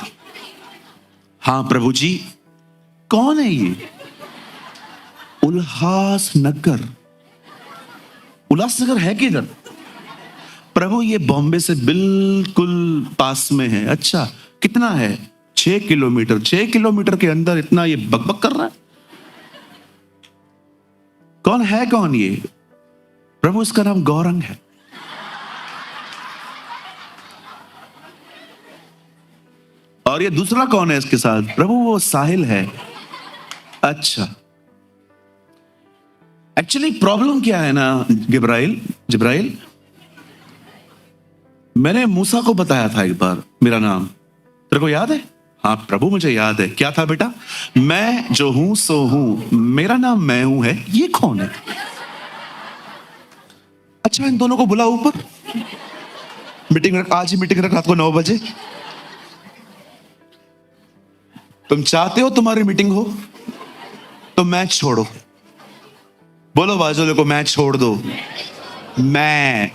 हाँ प्रभु जी। कौन है ये? उल्लासनगर। उल्लासनगर है किधर? प्रभु ये बॉम्बे से बिल्कुल पास में है। अच्छा कितना है? 6 किलोमीटर। 6 किलोमीटर के अंदर इतना ये बकबक कर रहा है। कौन है कौन ये? प्रभु इसका नाम गौरंग है। और ये दूसरा कौन है इसके साथ? प्रभु वो साहिल है। अच्छा एक्चुअली प्रॉब्लम क्या है ना जिब्राइल, मैंने मूसा को बताया था एक बार मेरा नाम, तेरे को याद है? हाँ प्रभु मुझे याद है। क्या था बेटा? मैं जो हूं सो हूं, मेरा नाम मैं हूं है। ये कौन है? अच्छा इन दोनों को बुला ऊपर, मीटिंग रख, आज ही मीटिंग रख रात को 9 बजे। तुम चाहते हो तुम्हारी मीटिंग हो तो मैच छोड़ो। बोलो बाजोले को मैच छोड़ दो। मैं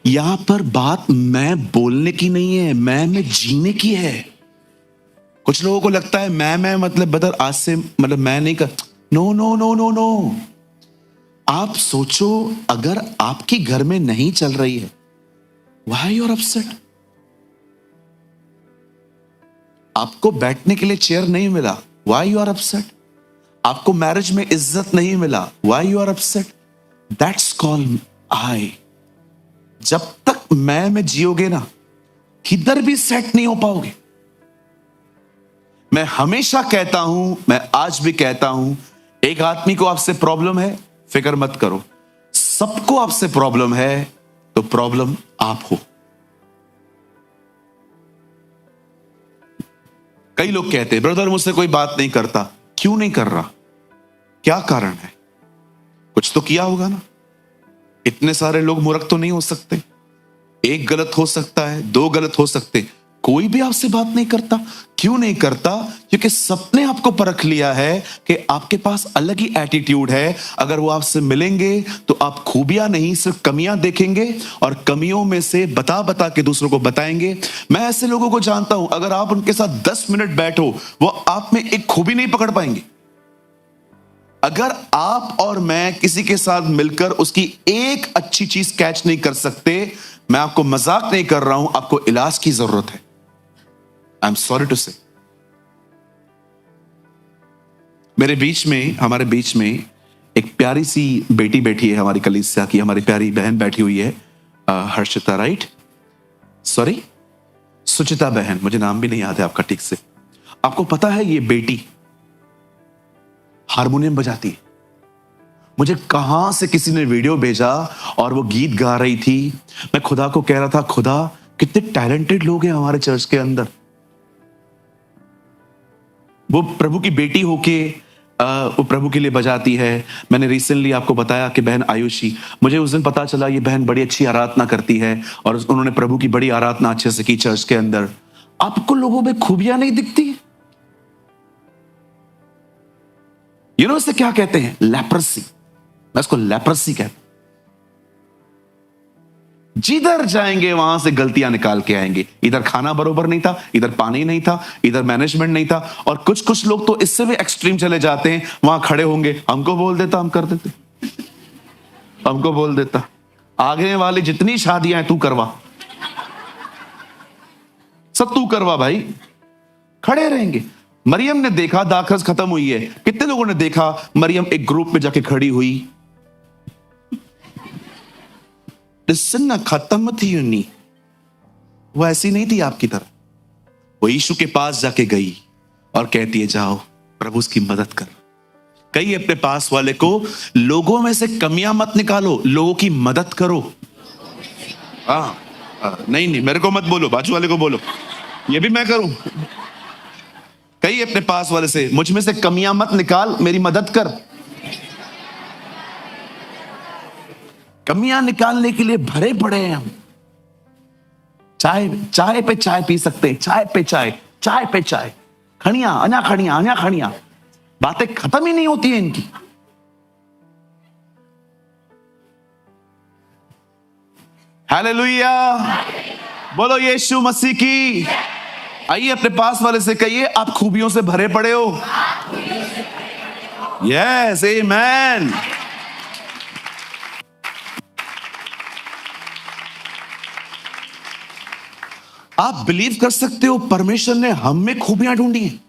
यहां पर बात मैं बोलने की नहीं है, मैं में जीने की है। कुछ लोगों को लगता है मैं मतलब बदल आज से मतलब मैं नहीं कर। No no no no no. आप सोचो अगर आपके घर में नहीं चल रही है व्हाई यू आर अपसेट? आपको बैठने के लिए चेयर नहीं मिला, व्हाई यू आर अपसेट? आपको मैरिज में इज्जत नहीं मिला, why you are upset? That's called I. जब तक मैं में जियोगे ना, किधर भी सेट नहीं हो पाओगे। मैं हमेशा कहता हूं, मैं आज भी कहता हूं, एक आदमी को आपसे प्रॉब्लम है, फिक्र मत करो। सबको आपसे प्रॉब्लम है, तो प्रॉब्लम आप हो। कई लोग कहते हैं, ब्रदर मुझसे कोई बात नहीं करता। क्यों नहीं कर रहा? क्या कारण है? कुछ तो किया होगा ना। इतने सारे लोग मूर्ख तो नहीं हो सकते। एक गलत हो सकता है, दो गलत हो सकते, कोई भी आपसे बात नहीं करता। क्यों नहीं करता? क्योंकि सबने आपको परख लिया है कि आपके पास अलग ही एटीट्यूड है। अगर वो आपसे मिलेंगे तो आप खूबियां नहीं, सिर्फ कमियां देखेंगे और कमियों में से बता बता के दूसरों को बताएंगे। मैं ऐसे लोगों को जानता हूं, अगर आप उनके साथ 10 मिनट बैठो, वो आप में एक खूबी नहीं पकड़ पाएंगे। अगर आप और मैं किसी के साथ मिलकर उसकी एक अच्छी चीज कैच नहीं कर सकते, मैं आपको मजाक नहीं कर रहा हूं, आपको इलाज की जरूरत है। आई एम सॉरी टू से। हमारे बीच में एक प्यारी सी बेटी बैठी है, हमारी कलीसिया की हमारी प्यारी बहन बैठी हुई है, हर्षिता, राइट? सॉरी, सुचिता बहन, मुझे नाम भी नहीं याद है आपका ठीक से। आपको पता है ये बेटी हारमोनियम बजाती है। मुझे कहां से किसी ने वीडियो भेजा और वो गीत गा रही थी। मैं खुदा को कह रहा था, खुदा कितने टैलेंटेड लोग हैं हमारे चर्च के अंदर। वो प्रभु की बेटी होके वो प्रभु के लिए बजाती है। मैंने रिसेंटली आपको बताया कि बहन आयुषी, मुझे उस दिन पता चला ये बहन बड़ी अच्छी आराधना करती है और उन्होंने प्रभु की बड़ी आराधना अच्छे से की चर्च के अंदर। आपको लोगों में खूबियां नहीं दिखती? यू नो इसे क्या कहते हैं? लेप्रेसी। मैं इसको लेप्रेसी कहता हूं। जिधर जाएंगे वहां से गलतियां निकाल के आएंगे। इधर खाना बरोबर नहीं था, इधर पानी नहीं था, इधर मैनेजमेंट नहीं था। और कुछ लोग तो इससे भी एक्सट्रीम चले जाते हैं। वहां खड़े होंगे, हमको बोल देता, हम कर देते। हमको बोल देता, आगे वाली जितनी शादियां हैं तू करवा, सब तू करवा भाई। खड़े रहेंगे। मरियम ने देखा दाखरस खत्म हुई है। कितने लोगों ने देखा मरियम एक ग्रुप में जाके खड़ी हुई? ना खत्म थी यूनी, वो ऐसी नहीं थी आपकी तरह। वो यीशु के पास जाके गई और कहती है, जाओ प्रभु उसकी मदद कर। कही अपने पास वाले को, लोगों में से कमियां मत निकालो, लोगों की मदद करो। नहीं, मेरे को मत बोलो, बाजू वाले को बोलो, ये भी मैं करूं। कही अपने पास वाले से, मुझ में से कमियां मत निकाल, मेरी मदद कर। कमियां निकालने के लिए भरे पड़े हैं हम। चाय पे चाय पी सकते हैं, चाय पे चाय, खड़ियां अन्या खड़ियां, बातें खत्म ही नहीं होती है इनकी। हालेलुया, बोलो यीशु मसीह की। आइए अपने पास वाले से कहिए, आप खूबियों से भरे पड़े हो। यस, आमेन। आप बिलीव कर सकते हो, परमेश्वर ने हम में खूबियां ढूंढी हैं।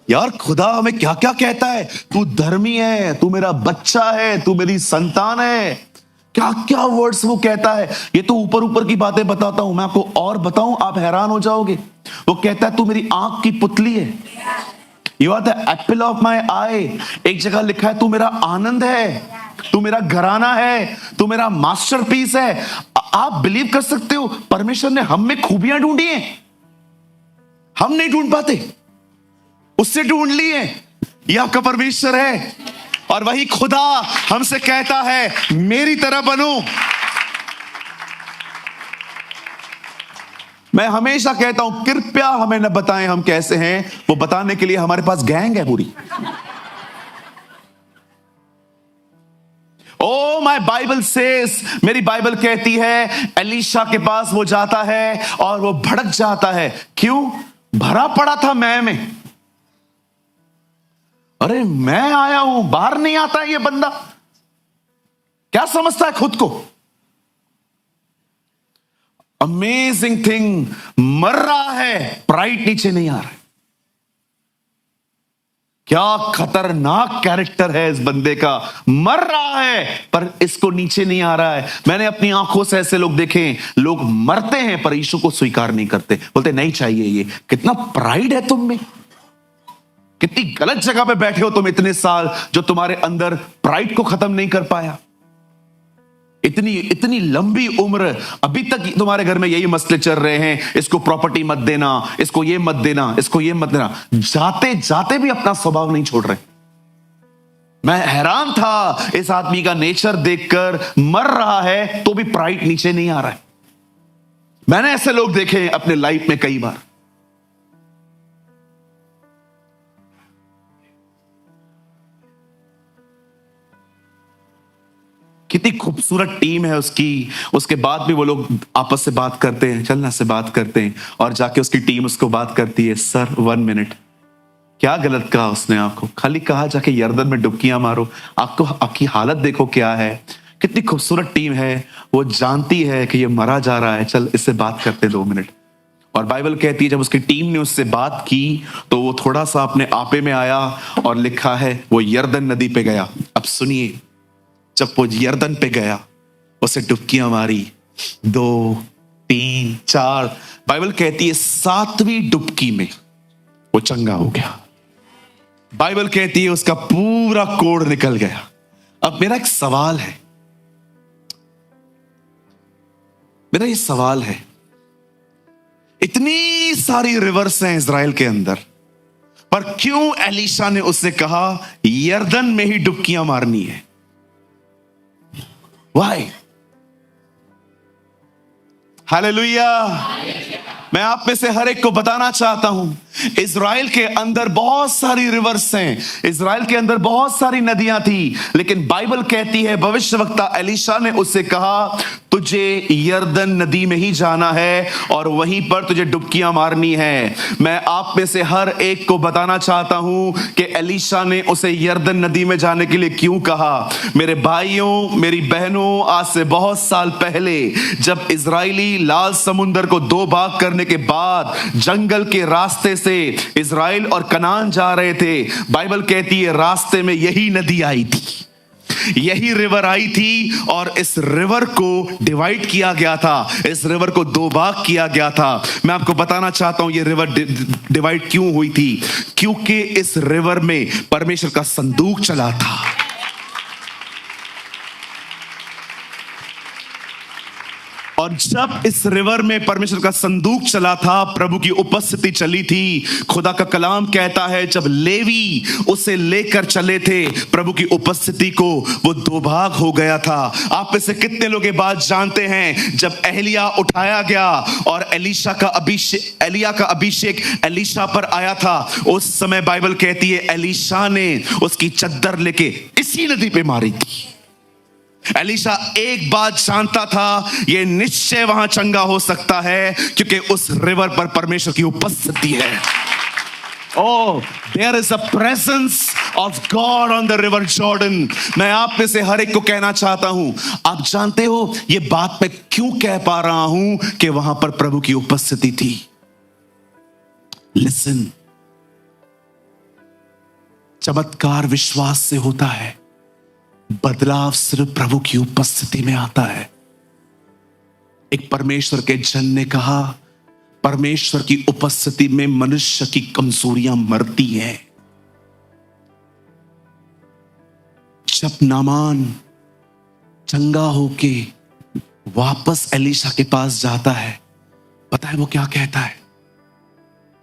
यार खुदा हमें क्या क्या कहता है, तू धर्मी है, तू मेरा बच्चा है, तू मेरी संतान है। क्या क्या वर्ड्स वो कहता है। ये तो ऊपर ऊपर की बातें बताता हूं, मैं आपको और बताऊं आप हैरान हो जाओगे। वो कहता है, तू मेरी आंख की पुतली है, you are the apple of my eye. एक जगह लिखा है, तू मेरा आनंद है, तू मेरा घराना है, तू मेरा मास्टरपीस है। आप बिलीव कर सकते हो, परमेश्वर ने हम में खूबियां ढूंढी हैं। हम नहीं ढूंढ पाते, उससे ढूंढ ली है। ये आपका परमेश्वर है और वही खुदा हमसे कहता है, मेरी तरह बनो। मैं हमेशा कहता हूं, कृपया हमें न बताएं हम कैसे हैं, वो बताने के लिए हमारे पास गैंग है पूरी। ओ माय बाइबल सेज, मेरी बाइबल कहती है, एलीशा के पास वो जाता है और वो भड़क जाता है। क्यों? भरा पड़ा था मैं में। अरे मैं आया हूं, बाहर नहीं आता ये बंदा। क्या समझता है खुद को? अमेजिंग थिंग, मर रहा है, प्राइड नीचे नहीं आ रहा है। क्या खतरनाक कैरेक्टर है इस बंदे का। मर रहा है पर इसको नीचे नहीं आ रहा है। मैंने अपनी आंखों से ऐसे लोग देखे, लोग मरते हैं पर यीशु को स्वीकार नहीं करते, बोलते नहीं चाहिए ये। कितना प्राइड है तुम में, कितनी गलत जगह पे बैठे हो तुम इतने साल, जो तुम्हारे अंदर प्राइड को खत्म नहीं कर पाया। इतनी इतनी लंबी उम्र, अभी तक तुम्हारे घर में यही मसले चल रहे हैं, इसको प्रॉपर्टी मत देना, इसको ये मत देना, इसको ये मत देना, जाते जाते भी अपना स्वभाव नहीं छोड़ रहे। मैं हैरान था इस आदमी का नेचर देखकर, मर रहा है तो भी प्राइड नीचे नहीं आ रहा है। मैंने ऐसे लोग देखे अपने लाइफ में कई बार। कितनी खूबसूरत टीम है उसकी, उसके बाद भी वो लोग आपस से बात करते हैं, चलना से बात करते हैं, और जाके उसकी टीम उसको बात करती है, सर 1 मिनट, क्या गलत कहा उसने आपको? खाली कहा जाके यर्दन में डुबकियां मारो। आपको आपकी हालत देखो क्या है। कितनी खूबसूरत टीम है, वो जानती है कि ये मरा जा रहा है, चल इससे बात करते 2 मिनट। और बाइबल कहती है जब उसकी टीम ने उससे बात की तो वो थोड़ा सा अपने आपे में आया, और लिखा है वो यर्दन नदी पे गया। अब सुनिए, जब वो यर्दन पे गया, उसे डुबकियां मारी, 2 3 4, बाइबल कहती है 7वीं डुबकी में वो चंगा हो गया। बाइबल कहती है उसका पूरा कोढ़ निकल गया। अब मेरा एक सवाल है, मेरा ये सवाल है, इतनी सारी रिवर्स हैं इज़राइल के अंदर, पर क्यों एलीशा ने उससे कहा यर्दन में ही डुबकियां मारनी है? Why? हालेलुया। मैं आप में से हर एक को बताना चाहता हूं, इज़राइल के अंदर बहुत सारी रिवर्स हैं, इज़राइल के अंदर बहुत सारी नदियां थी, लेकिन बाइबल कहती है, भविष्यवक्ता एलीशा ने उससे कहा तुझे यर्दन नदी में ही जाना है और वहीं पर तुझे डुबकियां मारनी है। मैं आप में से हर एक को बताना चाहता हूं कि एलीशा ने उसे यर्दन नदी में जाने के लिए क्यों कहा। मेरे भाइयों, मेरी बहनों, आज से बहुत साल पहले जब इजरायली लाल समुंदर को 2 भाग करने के बाद जंगल के रास्ते से इजराइल और कनान जा रहे थे, बाइबल कहती है रास्ते में यही नदी आई थी, यही रिवर आई थी, और इस रिवर को डिवाइड किया गया था, इस रिवर को 2 भाग किया गया था। मैं आपको बताना चाहता हूं ये रिवर डिवाइड क्यों हुई थी, क्योंकि इस रिवर में परमेश्वर का संदूक चला था। और जब इस रिवर में परमेश्वर का संदूक चला था, प्रभु की उपस्थिति चली थी, खुदा का कलाम कहता है जब लेवी उसे लेकर चले थे प्रभु की उपस्थिति को, वो 2 भाग हो गया था। आप में से कितने लोग ये बात जानते हैं, जब एलिया उठाया गया और एलिया का अभिषेक एलीशा पर आया था, उस समय बाइबल कहती है एलीशा ने उसकी चद्दर लेके इसी नदी पे मारी थी। एलीशा एक बात जानता था, यह निश्चय वहां चंगा हो सकता है क्योंकि उस रिवर पर परमेश्वर की उपस्थिति है। Oh, there is a presence of God on the river Jordan। मैं आप में से हर एक को कहना चाहता हूं, आप जानते हो ये बात मैं क्यों कह पा रहा हूं कि वहां पर प्रभु की उपस्थिति थी। Listen, चमत्कार विश्वास से होता है, बदलाव सिर्फ प्रभु की उपस्थिति में आता है। एक परमेश्वर के जन ने कहा, परमेश्वर की उपस्थिति में मनुष्य की कमजोरियां मरती हैं। जब नामान चंगा होके वापस एलीशा के पास जाता है, पता है वो क्या कहता है?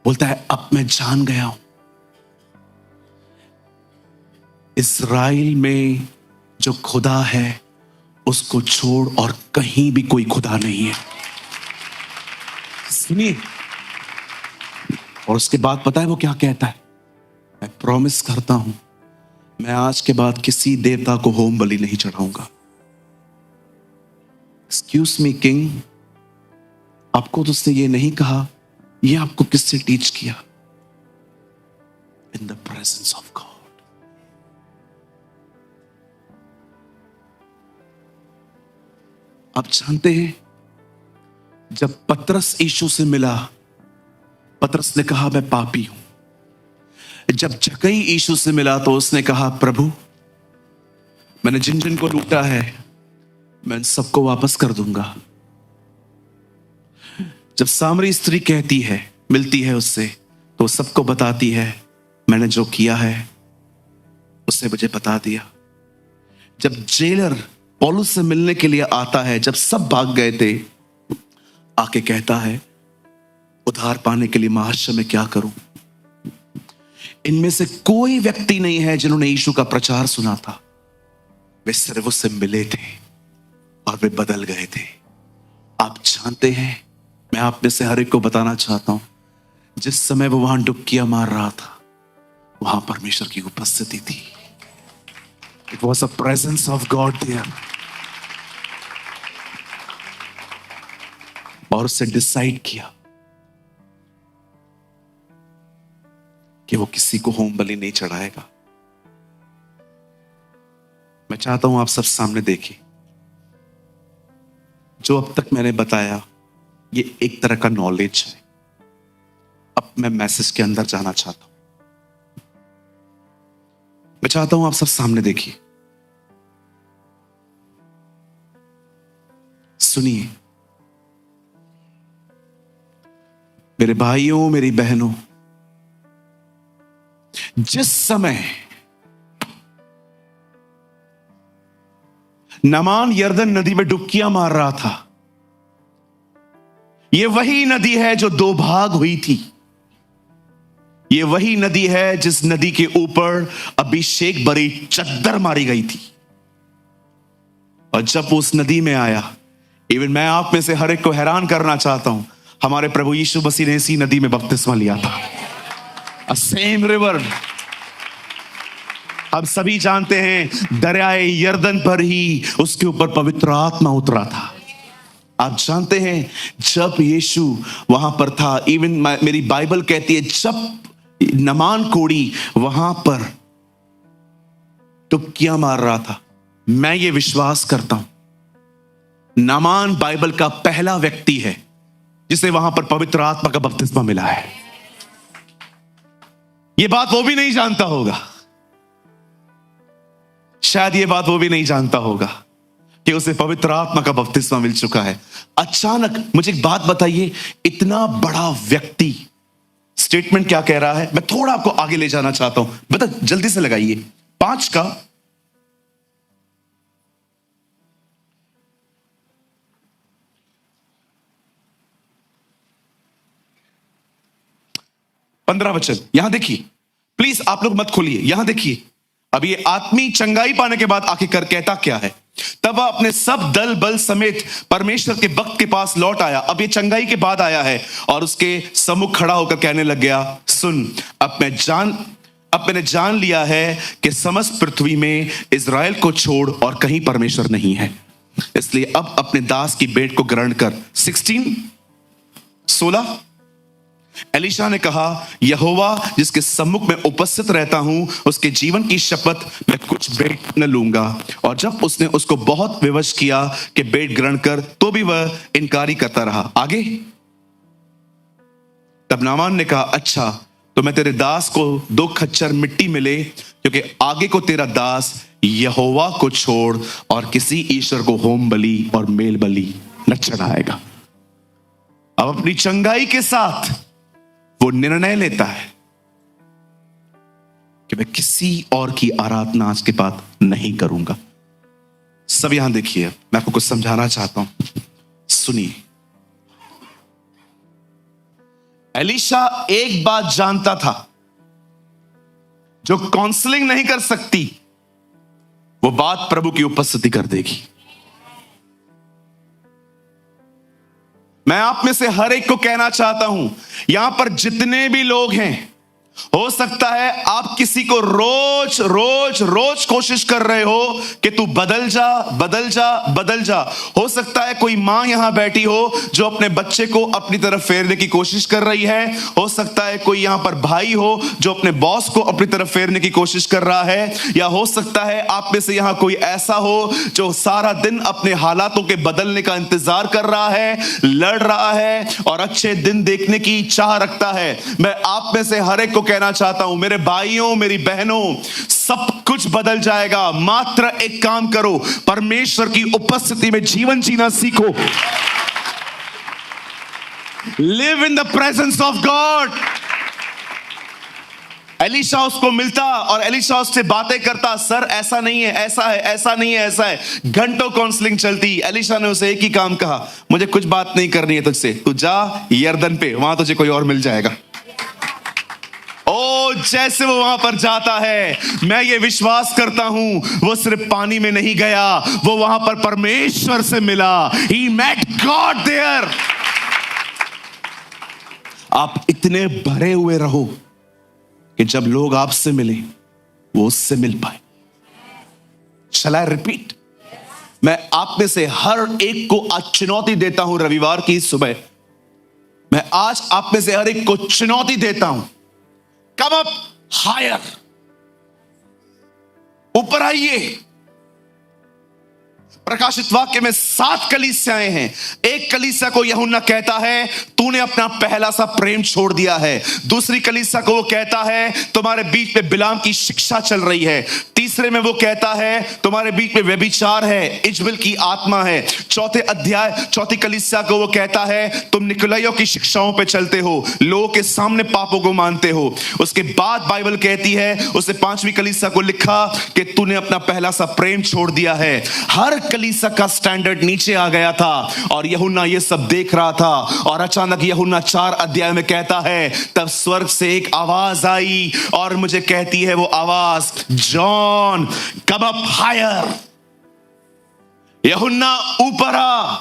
बोलता है अब मैं जान गया हूं, इस्राएल में जो खुदा है उसको छोड़ और कहीं भी कोई खुदा नहीं है। सुनिए, और उसके बाद पता है वो क्या कहता है? मैं प्रॉमिस करता हूं, मैं आज के बाद किसी देवता को होम बलि नहीं चढ़ाऊंगा। एक्सक्यूज मी किंग, आपको तो उसने ये नहीं कहा, ये आपको किससे टीच किया? In the presence of God. आप जानते हैं, जब पतरस यीशु से मिला, पतरस ने कहा मैं पापी हूं। जब जक्कई यीशु से मिला तो उसने कहा प्रभु, मैंने जिन जिन को लूटा है मैं उन सबको वापस कर दूंगा। जब सामरी स्त्री कहती है, मिलती है उससे, तो सबको बताती है मैंने जो किया है उसने मुझे बता दिया। जब जेलर पौलुस से मिलने के लिए आता है, जब सब भाग गए थे, आके कहता है उद्धार पाने के लिए महाशय मैं क्या करूं। इनमें से कोई व्यक्ति नहीं है जिन्होंने यीशु का प्रचार सुना था, वे सिर्फ उससे मिले थे और वे बदल गए थे। आप जानते हैं, मैं आप में से हर एक को बताना चाहता हूं, जिस समय वो वहां डुबकियां मार रहा था, वहां परमेश्वर की उपस्थिति थी। It was a presence of God there. और उससे डिसाइड किया कि वो किसी को होम बलि नहीं चढ़ाएगा। मैं चाहता हूं आप सब सामने देखिए, जो अब तक मैंने बताया ये एक तरह का नॉलेज है। अब मैं मैसेज के अंदर जाना चाहता हूं। मैं चाहता हूं आप सब सामने देखिए, सुनिए। मेरे भाइयों, मेरी बहनों, जिस समय नामान यरदन नदी में डुबकियां मार रहा था, यह वही नदी है जो दो भाग हुई थी। यह वही नदी है जिस नदी के ऊपर अभिषेक भरी चद्दर मारी गई थी। और जब उस नदी में आया, इवन मैं आप में से हर एक को हैरान करना चाहता हूं, हमारे प्रभु यीशु मसीह ने इसी नदी में बपतिस्मा लिया था। अ सेम रिवर। हम सभी जानते हैं दरियाए यरदन पर ही उसके ऊपर पवित्र आत्मा उतरा था। आप जानते हैं जब यीशु वहां पर था, इवन मेरी बाइबल कहती है जब नमान कोड़ी वहां पर डुबकियां मार रहा था, मैं ये विश्वास करता हूं नामान बाइबल का पहला व्यक्ति है जिसे वहां पर पवित्र आत्मा का बपतिस्मा मिला है। यह बात वो भी नहीं जानता होगा, शायद यह बात वो भी नहीं जानता होगा कि उसे पवित्र आत्मा का बपतिस्मा मिल चुका है। अचानक मुझे एक बात बताइए, इतना बड़ा व्यक्ति स्टेटमेंट क्या कह रहा है? मैं थोड़ा आपको आगे ले जाना चाहता हूं, बता जल्दी से लगाइए 5 का 15 वचन। यहां देखिए, प्लीज आप लोग मत खोलिए, यहां देखिए। अब ये आत्मी चंगाई पाने के बाद आखिर कहता क्या है? तब वह अपने सब दल बल समेत परमेश्वर के भक्त के पास लौट आया। अब ये चंगाई के बाद आया है और उसके सम्मुख खड़ा होकर कहने लग गया, सुन, अब मैंने जान लिया है कि समस्त पृथ्वी में इज़राइल को छोड़ और कहीं परमेश्वर नहीं है, इसलिए अब अपने दास की भेंट को ग्रहण कर। 16 एलीशा ने कहा, यहोवा जिसके सम्मुख में उपस्थित रहता हूं, उसके जीवन की शपथ मैं कुछ भेंट न लूंगा। और जब उसने उसको बहुत विवश किया कि भेंट ग्रहण कर, तो भी वह इनकारी करता रहा। आगे, तब नामान ने कहा, अच्छा तो मैं तेरे दास को 2 खच्चर मिट्टी मिले, क्योंकि आगे को तेरा दास यहोवा को छोड़ और किसी ईश्वर को होम बलि और मेल बलि न चढ़ाएगा। अब अपनी चंगाई के साथ वो निर्णय लेता है कि मैं किसी और की आराधना आज के बाद नहीं करूंगा। सब यहां देखिए, मैं आपको कुछ समझाना चाहता हूं, सुनिए। एलीशा एक बात जानता था, जो काउंसलिंग नहीं कर सकती वो बात प्रभु की उपस्थिति कर देगी। मैं आप में से हर एक को कहना चाहता हूं, यहां पर जितने भी लोग हैं, हो सकता है आप किसी को रोज रोज रोज कोशिश कर रहे हो कि तू बदल जा, बदल जा, बदल जा। हो सकता है कोई मां यहां बैठी हो जो अपने बच्चे को अपनी तरफ फेरने की कोशिश कर रही है। हो सकता है कोई यहां पर भाई हो जो अपने बॉस को अपनी तरफ फेरने की कोशिश कर रहा है। या हो सकता है आप में से यहां कोई ऐसा हो जो सारा दिन अपने हालातों के बदलने का इंतजार कर रहा है, लड़ रहा है और अच्छे दिन देखने की चाह रखता है। मैं आप में से हर एक को कहना चाहता हूं, मेरे भाइयों, मेरी बहनों, सब कुछ बदल जाएगा। मात्र एक काम करो, परमेश्वर की उपस्थिति में जीवन जीना सीखो। Live in the presence of God. Elisha उसको मिलता और एलिशा उससे बातें करता, सर ऐसा नहीं है, ऐसा है, ऐसा नहीं है, ऐसा है। घंटों काउंसलिंग चलती। एलिशा ने उसे एक ही काम कहा, मुझे कुछ बात नहीं करनी है तुझसे, तू जा यरदन पे, वहां तुझे कोई और मिल जाएगा। ओ जैसे वो वहां पर जाता है, मैं ये विश्वास करता हूं वो सिर्फ पानी में नहीं गया, वो वहां पर परमेश्वर से मिला। He met God there। आप इतने भरे हुए रहो कि जब लोग आपसे मिले वो उससे मिल पाए। Shall I repeat? मैं आप में से हर एक को आज चुनौती देता हूं। रविवार की सुबह मैं आज आप में से हर एक को चुनौती देता हूं, कम अप हायर, ऊपर आइए। प्रकाशित वाक्य में 7 कलीसियाएं हैं। एक कलीसिया को यूहन्ना कहता है, तूने अपना पहला सा प्रेम छोड़ दिया है। दूसरी कलीसिया को वो कहता है, तुम्हारे बीच में बिलाम की शिक्षा चल रही है। तीसरे में वो कहता है, तुम्हारे बीच में व्यभिचार है, इजबेल की आत्मा है। चौथी कलीसिया को वो कहता है, तुम निकोलाइयों की शिक्षाओं पे चलते हो, लोगों के सामने पापों को मानते हो। उसके बाद बाइबल कहती है, उसे 5वीं कलीसिया को लिखा कि तूने अपना पहला सा प्रेम छोड़ दिया है। हर कलीसिया का स्टैंडर्ड नीचे आ गया था और यूहन्ना ये सब देख रहा था। और अचानक यूहन्ना 4 अध्याय में कहता है, तब स्वर्ग से एक आवाज आई और मुझे कहती है वो आवाज, जॉन कम अप हायर। यूहन्ना ऊपर आ।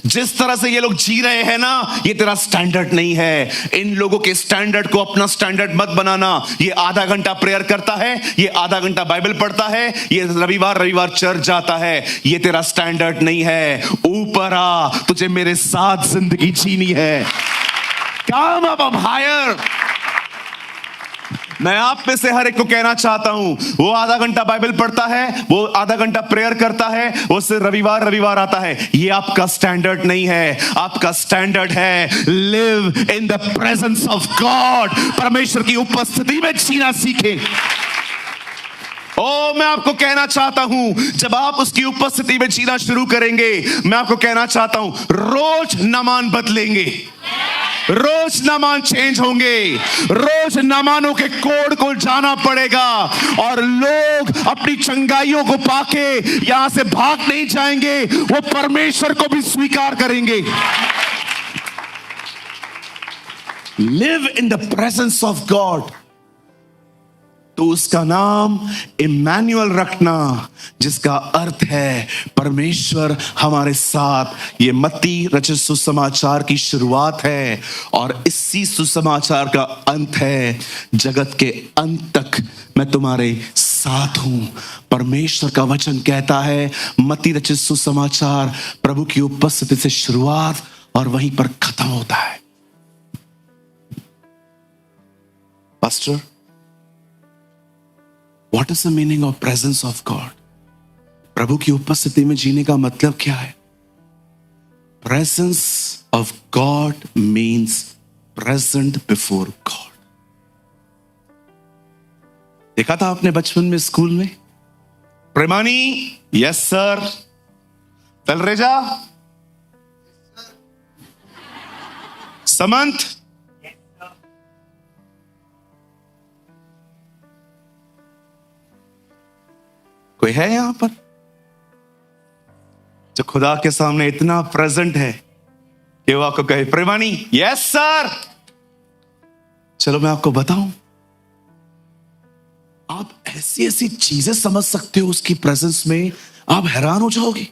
जिस तरह से ये लोग जी रहे हैं ना, ये तेरा स्टैंडर्ड नहीं है। इन लोगों के स्टैंडर्ड को अपना स्टैंडर्ड मत बनाना। ये आधा घंटा प्रेयर करता है, ये आधा घंटा बाइबल पढ़ता है, ये रविवार चर्च जाता है, ये तेरा स्टैंडर्ड नहीं है। ऊपर आ, तुझे मेरे साथ जिंदगी जीनी है। Come up higher. मैं आप में से हर एक को कहना चाहता हूं, वो आधा घंटा बाइबल पढ़ता है, वो आधा घंटा प्रेयर करता है, वो सिर्फ रविवार आता है, ये आपका स्टैंडर्ड नहीं है। आपका स्टैंडर्ड है live in the presence of God. परमेश्वर की उपस्थिति में जीना सीखें। मैं आपको कहना चाहता हूं, जब आप उसकी उपस्थिति में जीना शुरू करेंगे, मैं आपको कहना चाहता हूं, रोज नामान बदलेंगे, रोज नामान चेंज होंगे, रोज नामानों के कोड को जाना पड़ेगा और लोग अपनी चंगाइयों को पाके यहां से भाग नहीं जाएंगे, वो परमेश्वर को भी स्वीकार करेंगे। Live in the presence of God. तो उसका नाम इम्मानुएल रखना, जिसका अर्थ है परमेश्वर हमारे साथ। ये मत्ती रचित सुसमाचार की शुरुआत है और इसी सुसमाचार का अंत है। जगत के अंत तक मैं तुम्हारे साथ हूं। परमेश्वर का वचन कहता है, मत्ती रचित सुसमाचार प्रभु की उपस्थिति से शुरुआत और वहीं पर खत्म होता है। Pastor, What is the meaning of presence of God? प्रभु की उपस्थिति में जीने का मतलब क्या है? Presence of God means present before God. देखा था आपने बचपन में स्कूल में? प्रेमानी, यस सर। तलरेजा, समंत, कोई है यहां पर जो खुदा के सामने इतना प्रेजेंट है कि वो आपको कहे प्रेमानी, यस सर। चलो मैं आपको बताऊं, आप ऐसी ऐसी चीजें समझ सकते हो उसकी प्रेजेंस में, आप हैरान हो जाओगे।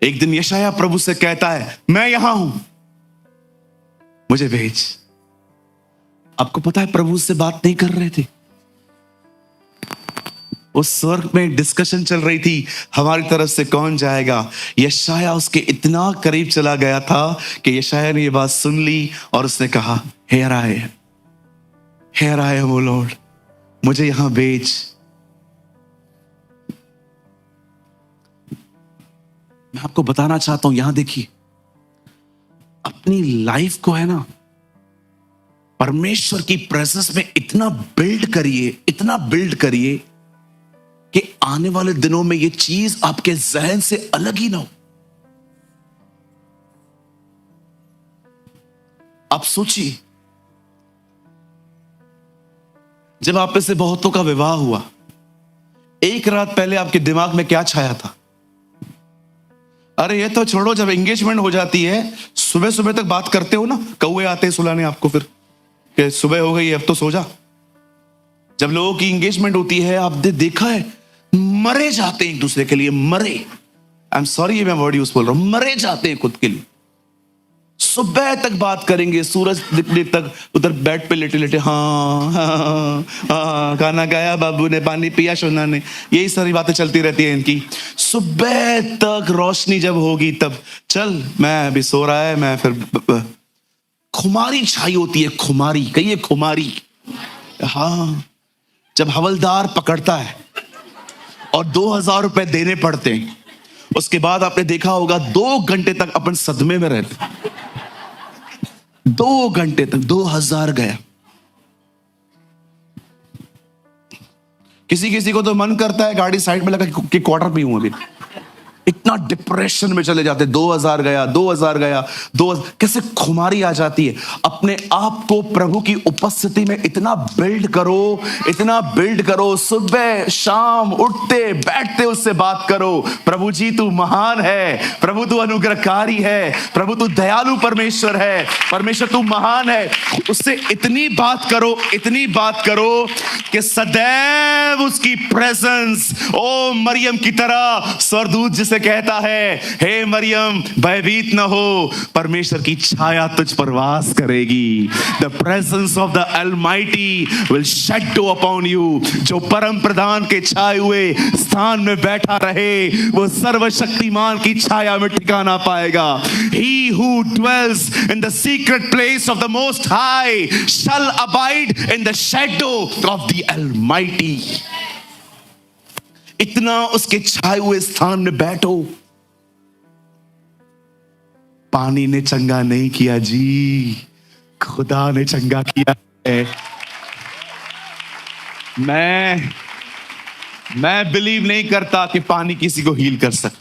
एक दिन यशायाह प्रभु से कहता है, मैं यहां हूं, मुझे भेज। आपको पता है प्रभु से बात नहीं कर रहे थे, उस स्वर्ग में डिस्कशन चल रही थी, हमारी तरफ से कौन जाएगा। यशाया उसके इतना करीब चला गया था कि यशाया ने ये बात सुन ली और उसने कहा, here I am O Lord, मुझे यहां भेज। मैं आपको बताना चाहता हूं, यहां देखिए, अपनी लाइफ को है ना परमेश्वर की प्रेजेंस में इतना बिल्ड करिए कि आने वाले दिनों में ये चीज आपके जहन से अलग ही ना हो। आप सोचिए, जब आप में से बहुतों का विवाह हुआ, एक रात पहले आपके दिमाग में क्या छाया था? अरे ये तो छोड़ो, जब एंगेजमेंट हो जाती है सुबह सुबह तक बात करते हो ना, कौवे आते हैं सुलाने आपको, फिर कि सुबह हो गई अब तो सो जा। जब लोगों की एंगेजमेंट होती है, आपने देखा है मरे जाते हैं एक दूसरे के लिए, मरे, आई एम सॉरी ये मैं वर्ड यूज बोल रहा हूं, मरे जाते हैं खुद के लिए। सुबह तक बात करेंगे, सूरज दिखने तक उधर बेड पे लेटे लेटे, हाँ हाँ हाँ, खाना खाया बाबू ने, पानी पिया सोना ने, यही सारी बातें चलती रहती है इनकी। सुबह तक रोशनी जब होगी तब चल, मैं अभी सो रहा है, मैं फिर खुमारी छाई होती है, खुमारी, कहिए खुमारी। हाँ, जब हवलदार पकड़ता है और 2000 रुपए देने पड़ते हैं, उसके बाद आपने देखा होगा 2 घंटे तक अपन सदमे में रहते, 2 घंटे तक 2000 गया। किसी किसी को तो मन करता है गाड़ी साइड में लगा कि क्वार्टर पीऊं अभी, इतना डिप्रेशन में चले जाते, 2000 गया, 2000 गया, 2000, कैसे खुमारी आ जाती है। अपने आप को प्रभु की उपस्थिति में इतना बिल्ड करो, सुबह शाम उठते बैठते उससे बात करो, प्रभु जी तू महान है, प्रभु तू अनुग्रहकारी है, प्रभु तू दयालु परमेश्वर है, परमेश्वर तू महान है। उससे इतनी बात करो कि सदैव उसकी प्रेजेंस, ओ मरियम की तरह, स्वर्गदूत जिसे कहता है, हे मरियम भयभीत न हो, परमेश्वर की छाया तुझ पर वास करेगी। The presence of the Almighty will shadow upon you. जो परम प्रधान के छाए हुए स्थान में बैठा रहे, वो सर्वशक्तिमान की छाया में ठिकाना पाएगा। He who dwells in the secret place of the Most High shall abide in the shadow of the Almighty. इतना उसके छाए हुए स्थान में बैठो। पानी ने चंगा नहीं किया जी, खुदा ने चंगा किया है। मैं बिलीव नहीं करता कि पानी किसी को हील कर सकता।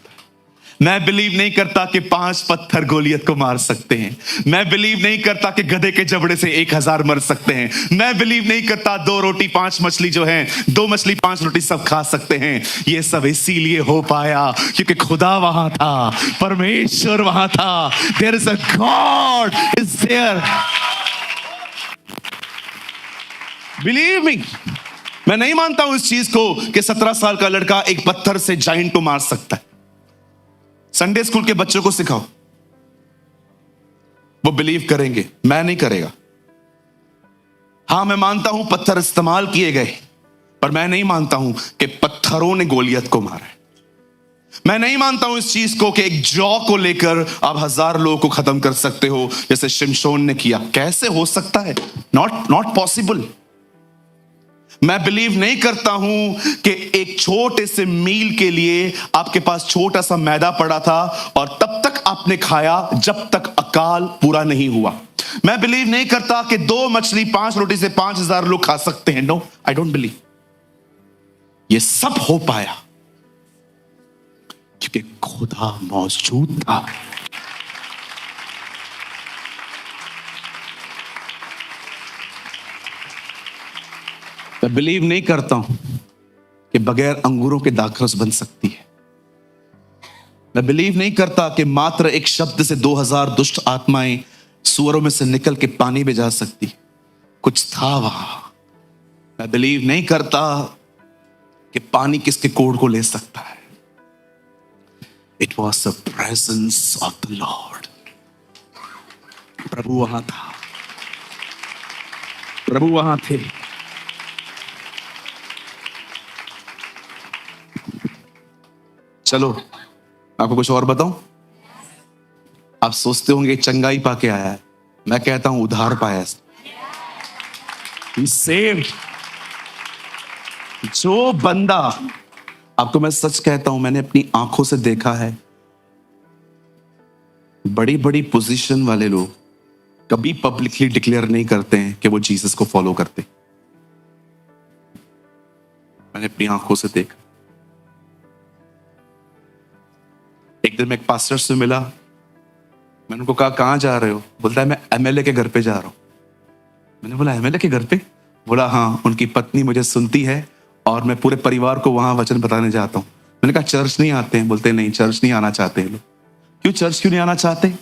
मैं बिलीव नहीं करता कि 5 पत्थर गोलियत को मार सकते हैं। मैं बिलीव नहीं करता कि गधे के जबड़े से 1000 मर सकते हैं। मैं बिलीव नहीं करता 2 रोटी 5 मछली जो है, 2 मछली 5 रोटी सब खा सकते हैं। ये सब इसीलिए हो पाया क्योंकि खुदा वहां था, परमेश्वर वहां था। There is a God is there. Believe me, मैं नहीं मानता हूं इस चीज को कि 17 साल का लड़का एक पत्थर से जाइंट को मार सकता है। संडे स्कूल के बच्चों को सिखाओ, वो बिलीव करेंगे, मैं नहीं करेगा। हां, मैं मानता हूं पत्थर इस्तेमाल किए गए, पर मैं नहीं मानता हूं कि पत्थरों ने गोलियत को मारा है। मैं नहीं मानता हूं इस चीज को कि एक जौ को लेकर आप 1000 लोगों को खत्म कर सकते हो जैसे शिमशोन ने किया। कैसे हो सकता है? Not possible. मैं बिलीव नहीं करता हूं कि एक छोटे से मील के लिए आपके पास छोटा सा मैदा पड़ा था और तब तक आपने खाया जब तक अकाल पूरा नहीं हुआ। मैं बिलीव नहीं करता कि 2 मछली 5 रोटी से 5000 लोग खा सकते हैं। No, I don't believe. ये सब हो पाया क्योंकि खुदा मौजूद था। मैं बिलीव नहीं करता हूं कि बगैर अंगूरों के दाखरस बन सकती है। मैं बिलीव नहीं करता कि मात्र एक शब्द से 2000 दुष्ट आत्माएं सुअरों में से निकल के पानी में जा सकती। कुछ था वहां। मैं बिलीव नहीं करता कि पानी किसके कोढ़ को ले सकता है। It was the presence of the Lord. प्रभु वहां था, प्रभु वहां थे। चलो आपको कुछ और बताऊं। आप सोचते होंगे चंगाई पाके आया है, मैं कहता हूं उधार पाया है। He's saved। जो बंदा, आपको मैं सच कहता हूं, मैंने अपनी आंखों से देखा है, बड़ी बड़ी पोजीशन वाले लोग कभी पब्लिकली डिक्लेयर नहीं करते हैं कि वो जीसस को फॉलो करते। मैंने अपनी आंखों से देखा। एक दिन मैं एक पास्टर से मिला, मैंने उनको कहा कहां जा रहे हो? बोलता है मैं एमएलए के घर पे जा रहा हूं। मैंने बोला एमएलए के घर पे? बोला हाँ, उनकी पत्नी मुझे सुनती है और मैं पूरे परिवार को वहां वचन बताने जाता हूं। मैंने कहा चर्च नहीं आते हैं? बोलते नहीं, चर्च नहीं आना चाहते हैं लोग। क्यों चर्च क्यों नहीं आना चाहते?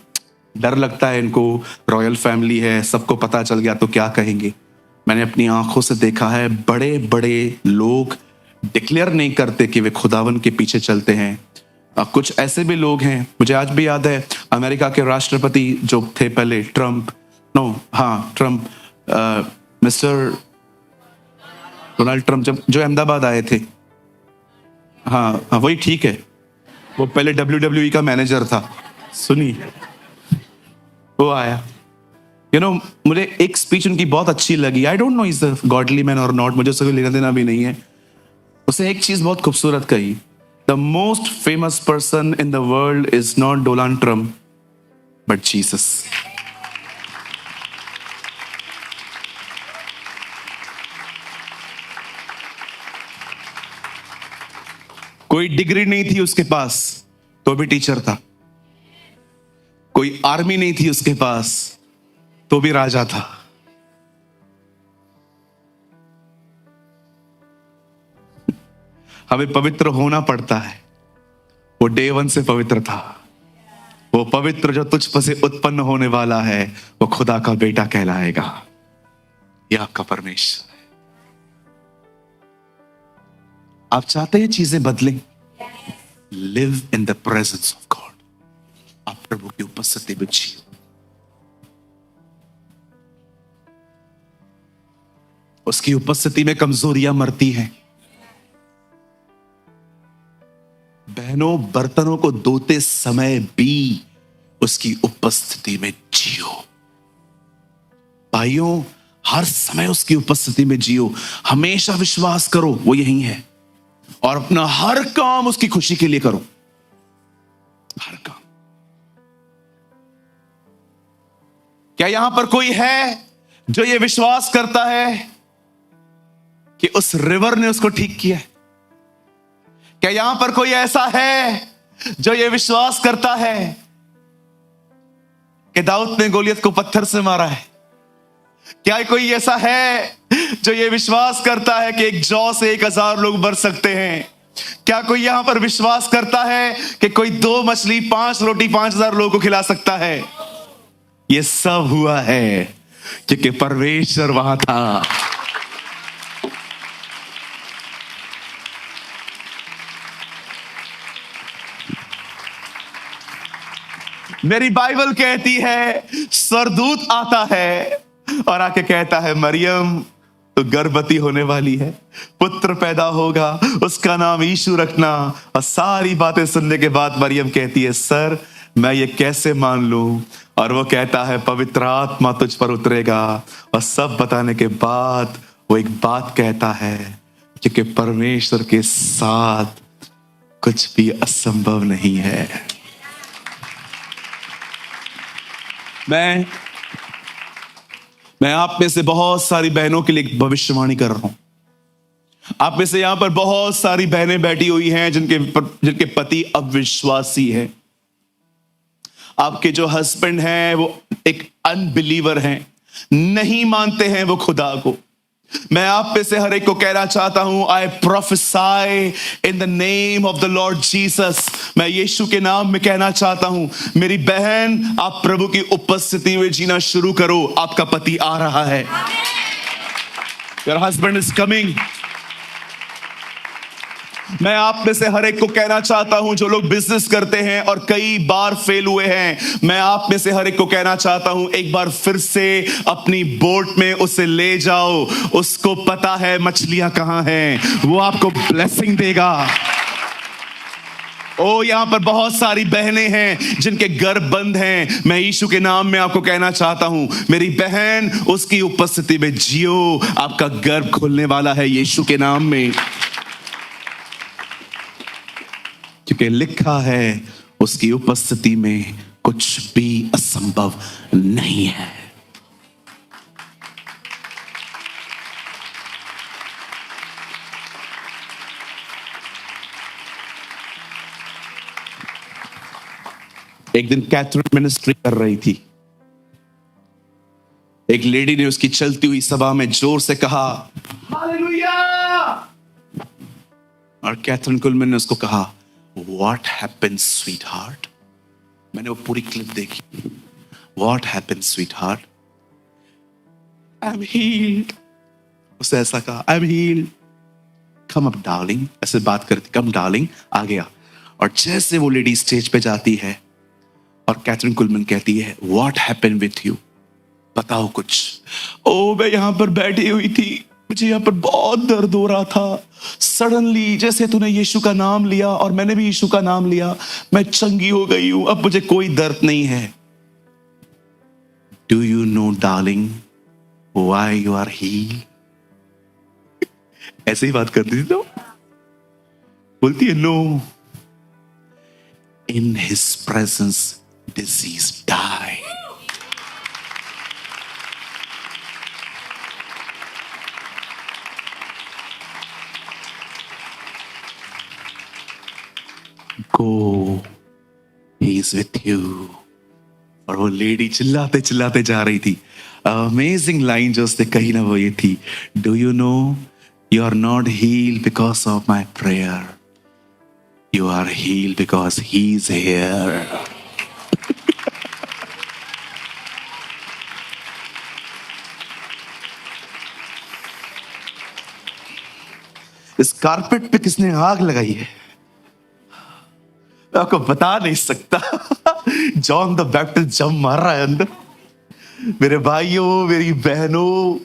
डर लगता है इनको, रॉयल फैमिली है, सबको पता चल गया तो क्या कहेंगे। मैंने अपनी आंखों से देखा है, बड़े बड़े लोग डिक्लेयर नहीं करते कि वे खुदावन के पीछे चलते हैं। कुछ ऐसे भी लोग हैं, मुझे आज भी याद है, अमेरिका के राष्ट्रपति जो थे पहले, ट्रम्प, मिस्टर डोनाल्ड ट्रम्प, जो अहमदाबाद आए थे। हाँ वही ठीक है, वो पहले WWE का मैनेजर था। सुनिए, वो आया, मुझे एक स्पीच उनकी बहुत अच्छी लगी। I don't know is the godly man और नॉट, मुझे उससे लेना देना भी नहीं है। उसने एक चीज बहुत खूबसूरत कही, the most famous person in the world is not Donald Trump but Jesus. कोई डिग्री नहीं थी उसके पास तो भी टीचर था, कोई आर्मी नहीं थी उसके पास तो भी राजा था। हमें पवित्र होना पड़ता है। वो डे 1 से पवित्र था। वो पवित्र जो तुझ पर से उत्पन्न होने वाला है वो खुदा का बेटा कहलाएगा। यह आपका परमेश्वर है। आप चाहते हैं चीजें बदलें? Live in the presence of God. आप प्रभु की उपस्थिति में जियो। उसकी उपस्थिति में कमजोरियां मरती हैं। बहनों, बर्तनों को धोते समय भी उसकी उपस्थिति में जियो। भाइयों, हर समय उसकी उपस्थिति में जियो। हमेशा विश्वास करो वो यहीं है और अपना हर काम उसकी खुशी के लिए करो। हर काम। क्या यहां पर कोई है जो ये विश्वास करता है कि उस रिवर ने उसको ठीक किया है? क्या यहां पर कोई ऐसा है जो ये विश्वास करता है कि दाऊद ने गोलियत को पत्थर से मारा है? क्या कोई ऐसा है जो ये विश्वास करता है कि एक जौ से 1000 लोग मर सकते हैं? क्या कोई यहां पर विश्वास करता है कि कोई 2 मछली 5 रोटी 5000 लोगों को खिला सकता है? ये सब हुआ है क्योंकि परमेश्वर वहां था। मेरी बाइबल कहती है स्वर्गदूत आता है और आके कहता है मरियम तो गर्भवती होने वाली है, पुत्र पैदा होगा, उसका नाम यीशु रखना। और सारी बातें सुनने के बाद मरियम कहती है सर मैं ये कैसे मान लूं? और वो कहता है पवित्र आत्मा तुझ पर उतरेगा। और सब बताने के बाद वो एक बात कहता है क्योंकि परमेश्वर के साथ कुछ भी असंभव नहीं है। मैं आप में से बहुत सारी बहनों के लिए भविष्यवाणी कर रहा हूं। आप में से यहां पर बहुत सारी बहनें बैठी हुई हैं जिनके पति अविश्वासी हैं। आपके जो हस्बैंड हैं वो एक अनबिलीवर हैं, नहीं मानते हैं वो खुदा को। मैं आप में से हर एक को कहना चाहता हूं I prophesy in the name of the Lord Jesus. मैं यीशु के नाम में कहना चाहता हूं मेरी बहन, आप प्रभु की उपस्थिति में जीना शुरू करो। आपका पति आ रहा है। Your husband is coming. मैं आप में से हर एक को कहना चाहता हूं जो लोग बिजनेस करते हैं और कई बार फेल हुए हैं, मैं आप में से हर एक को कहना चाहता हूं, एक बार फिर से अपनी बोट में उसे ले जाओ। उसको पता है मछलियां कहां हैं, वो आपको ब्लेसिंग देगा। ओ, यहां पर बहुत सारी बहनें हैं जिनके गर्भ बंद हैं। मैं यीशु के नाम में आपको कहना चाहता हूं, मेरी बहन, उसकी उपस्थिति में जियो, आपका गर्भ खुलने वाला है यीशु के नाम में। क्योंकि लिखा है उसकी उपस्थिति में कुछ भी असंभव नहीं है। एक दिन कैथरीन मिनिस्ट्री कर रही थी। एक लेडी ने उसकी चलती हुई सभा में जोर से कहा हालेलुया, और कैथरीन कुलमैन ने उसको कहा व्हाट हैपेंड स्वीट हार्ट। मैंने वो पूरी क्लिप देखी। What happened sweet heart, I am heeled. उसने ऐसा कहा, I am heeled, come up darling, ऐसे बात करती, कम डार्लिंग, आ गया। और जैसे वो लेडी स्टेज पे जाती है और कैथरीन कुलमैन कहती है व्हाट हैपेंड विथ यू, बताओ कुछ। ओ, मैं यहां पर बैठी हुई थी, मुझे यहां पर बहुत दर्द हो रहा था। सडनली जैसे तूने यीशु का नाम लिया और मैंने भी यीशु का नाम लिया, मैं चंगी हो गई हूं, अब मुझे कोई दर्द नहीं है। Do you know darling why you are healed? ऐसे ही बात करती थी तो बोलती है no, in his presence disease die. Go, he is with you. और वो लेडी चिल्लाते चिल्लाते जा रही थी। अमेजिंग लाइन जो उसने कही ना, वो ये थी, do you know you are not healed because of my prayer, you are healed because he is here. इस कारपेट पे किसने आग लगाई है मैं आपको बता नहीं सकता। जॉन द बैप्टिस्ट जंप मार रहा है अंदर। मेरे भाइयों, मेरी बहनों,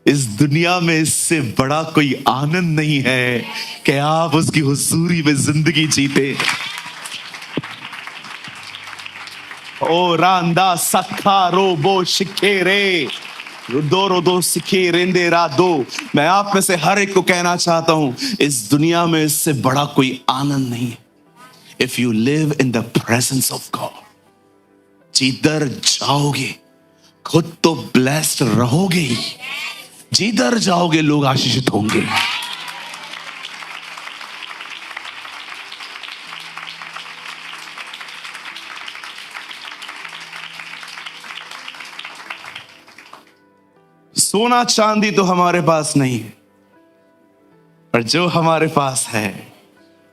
इस दुनिया में इससे बड़ा कोई आनंद नहीं है कि आप उसकी हुजूरी में जिंदगी जीते। ओ रांदा सखा रोबो शिखेरे रुदो रोदो सिखे रेंदे रादो। मैं आप में से हर एक को कहना चाहता हूं, इस दुनिया में इससे बड़ा कोई आनंद नहीं है। If you live in the presence of God, जिधर जाओगे खुद तो ब्लेस्ड रहोगे ही, जिधर जाओगे लोग आशीषित होंगे। सोना चांदी तो हमारे पास नहीं है, पर जो हमारे पास है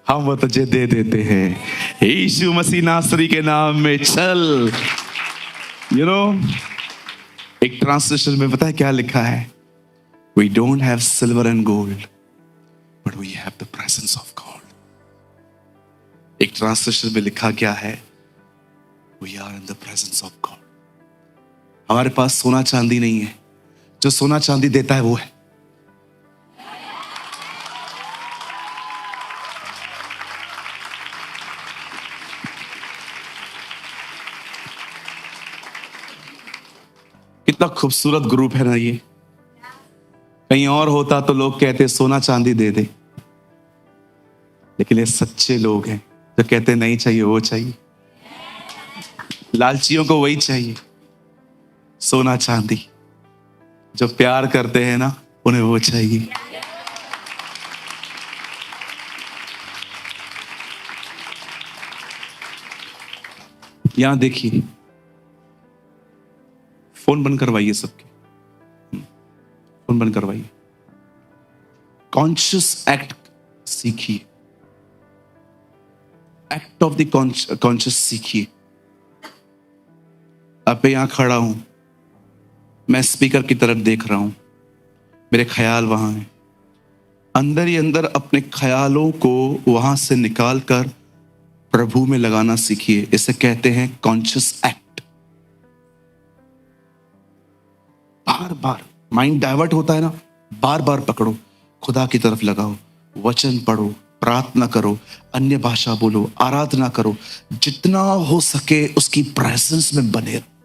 हम वो तुझे दे देते हैं। यीशु मसीह नासरी के नाम में चल। यू नो, एक ट्रांसलेशन में पता है क्या लिखा है? We don't have silver and gold, but we have the presence of God. एक ट्रांसलेशन में लिखा क्या है? We are in the presence of God. हमारे पास सोना चांदी नहीं है, जो सोना चांदी देता है वो है। कितना खूबसूरत ग्रुप है ना ये। कहीं और होता तो लोग कहते सोना चांदी दे दे, लेकिन ये सच्चे लोग हैं जो कहते नहीं चाहिए वो चाहिए। लालचियों को वही चाहिए, सोना चांदी। जो प्यार करते हैं ना, उन्हें वो चाहिए। यहां देखिए, फोन बंद करवाइए सबके, फोन बंद करवाइए। कॉन्शियस एक्ट सीखिए, एक्ट ऑफ द कॉन्शियस सीखिए। अब मैं यहां खड़ा हूं, मैं स्पीकर की तरफ देख रहा हूं, मेरे ख्याल वहां हैं, अंदर ही अंदर अपने ख्यालों को वहां से निकाल कर प्रभु में लगाना सीखिए। इसे कहते हैं कॉन्शियस एक्ट। बार बार माइंड डाइवर्ट होता है ना, बार बार पकड़ो, खुदा की तरफ लगाओ, वचन पढ़ो, प्रार्थना करो, अन्य भाषा बोलो, आराधना करो, जितना हो सके उसकी प्रेजेंस में बने रहो।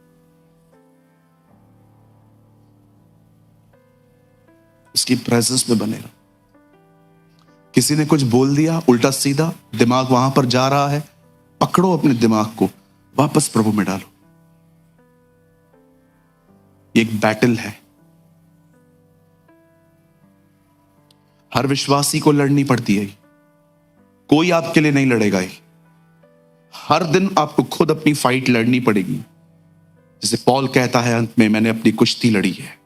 उसकी प्रेजेंस में बने रहो। किसी ने कुछ बोल दिया उल्टा सीधा, दिमाग वहां पर जा रहा है, पकड़ो अपने दिमाग को, वापस प्रभु में डालो। एक बैटल है, हर विश्वासी को लड़नी पड़ती है। कोई आपके लिए नहीं लड़ेगा। हर दिन आपको खुद अपनी फाइट लड़नी पड़ेगी। जैसे पौल कहता है अंत में, मैंने अपनी कुश्ती लड़ी है,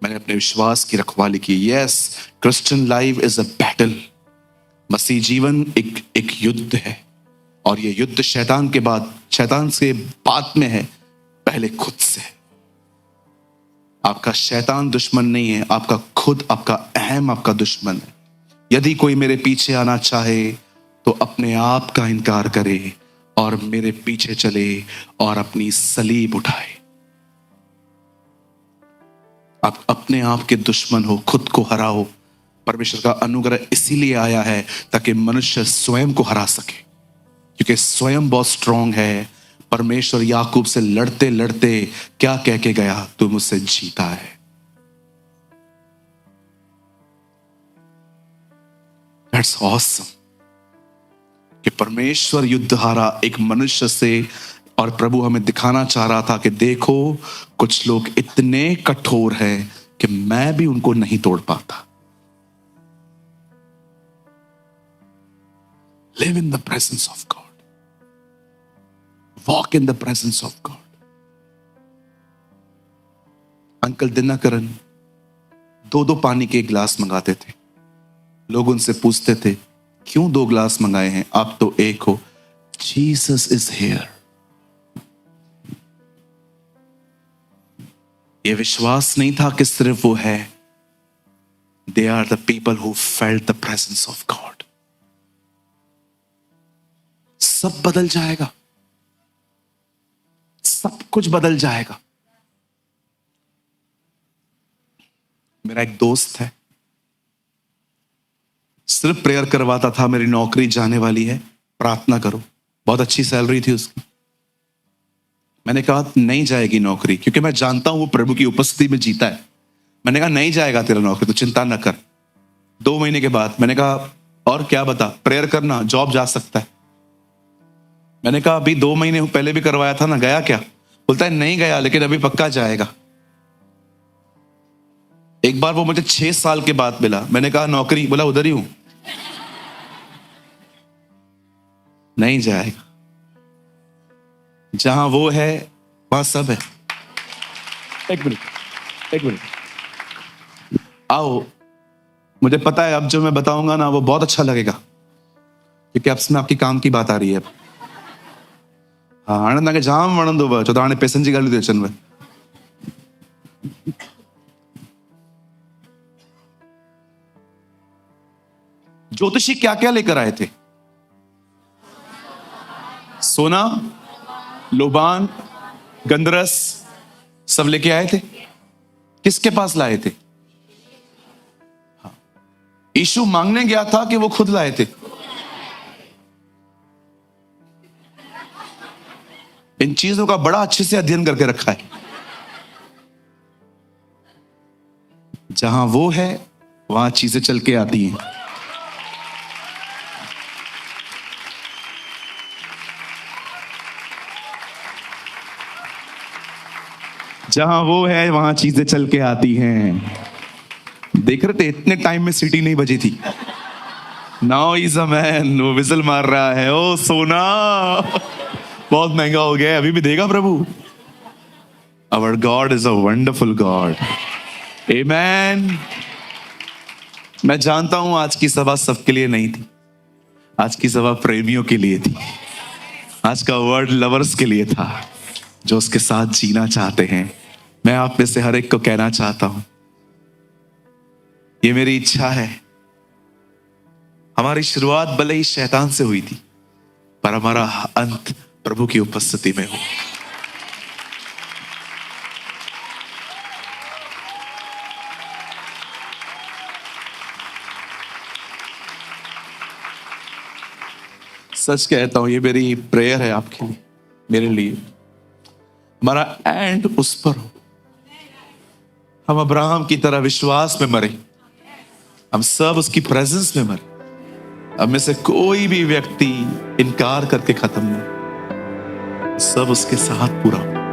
मैंने अपने विश्वास की रखवाली की। Yes, Christian life is a battle. मसीह जीवन एक युद्ध है, और यह युद्ध शैतान से बाद में है, पहले खुद से। आपका शैतान दुश्मन नहीं है, आपका खुद, आपका अहम आपका दुश्मन है। यदि कोई मेरे पीछे आना चाहे तो अपने आप का इनकार करे और मेरे पीछे चले और अपनी सलीब उठाए। आप अपने आप के दुश्मन हो, खुद को हराओ। परमेश्वर का अनुग्रह इसीलिए आया है ताकि मनुष्य स्वयं को हरा सके, क्योंकि स्वयं बहुत स्ट्रांग है। परमेश्वर याकूब से लड़ते लड़ते क्या कह के गया, तू मुझसे जीता है। दैट्स ऑसम कि परमेश्वर युद्ध हारा एक मनुष्य से, और प्रभु हमें दिखाना चाह रहा था कि देखो कुछ लोग इतने कठोर हैं कि मैं भी उनको नहीं तोड़ पाता। Live in the presence of God, walk in the presence of God. Uncle Dinakaran 2-2 पानी के गिलास मंगाते थे। लोग उनसे पूछते थे, क्यों 2 गिलास मंगाए हैं, आप तो एक हो। Jesus is here. ये विश्वास नहीं था कि सिर्फ वो है। They are the people who felt the presence of God. सब बदल जाएगा, सब कुछ बदल जाएगा। मेरा एक दोस्त है, सिर्फ प्रेयर करवाता था, मेरी नौकरी जाने वाली है, प्रार्थना करो। बहुत अच्छी सैलरी थी उसकी। मैंने कहा नहीं जाएगी नौकरी, क्योंकि मैं जानता हूं वो प्रभु की उपस्थिति में जीता है। मैंने कहा नहीं जाएगा तेरा नौकरी, तो चिंता न कर। 2 महीने के बाद मैंने कहा और क्या बता, प्रेयर करना, जॉब जा सकता है। मैंने कहा अभी 2 महीने पहले भी करवाया था ना, गया क्या? बोलता है नहीं गया, लेकिन अभी पक्का जाएगा। एक बार वो मुझे 6 साल के बाद मिला। मैंने कहा नौकरी, बोला उधर ही हूं। नहीं जाएगा। जहां वो है वहां सब है। एक मिनट आओ, मुझे पता है अब जो मैं बताऊंगा ना वो बहुत अच्छा लगेगा, क्योंकि अब इसमें आपकी काम की बात आ रही है। हाँ, आनंद आगे जाम वणंदो व चौथा आने पेशन जी गाली दे चन व। ज्योतिषी क्या क्या लेकर आए थे? सोना, लोबान, गंधरस, सब लेके आए थे। किसके पास लाए थे? हाँ, यीशु मांगने गया था कि वो खुद लाए थे? इन चीजों का बड़ा अच्छे से अध्ययन करके रखा है। जहां वो है वहां चीजें चल के आती हैं। जहां वो है वहां चीजें चल के आती हैं। देख रहे थे इतने टाइम में सीटी नहीं बजी थी। नाउ इज अ मैन, वो विजल मार रहा है। ओ सोना बहुत महंगा हो गया है, अभी भी देगा प्रभु। Our God is a wonderful God. Amen. मैं जानता हूं आज की सभा सबके लिए नहीं थी, आज की सभा प्रेमियों के लिए थी। आज का वर्ड लवर्स के लिए था, जो उसके साथ जीना चाहते हैं। मैं आप में से हर एक को कहना चाहता हूं, ये मेरी इच्छा है, हमारी शुरुआत भले ही शैतान से हुई थी, पर हमारा अंत प्रभु की उपस्थिति में हो। सच कहता हूं, ये मेरी प्रेयर है आपके लिए, मेरे लिए। हमारा एंड उस पर हो, हम अब्राहम की तरह विश्वास में मरे, हम सब उसकी प्रेजेंस में मरे। अब में से कोई भी व्यक्ति इनकार करके खत्म नहीं, सब उसके साथ पूरा हो।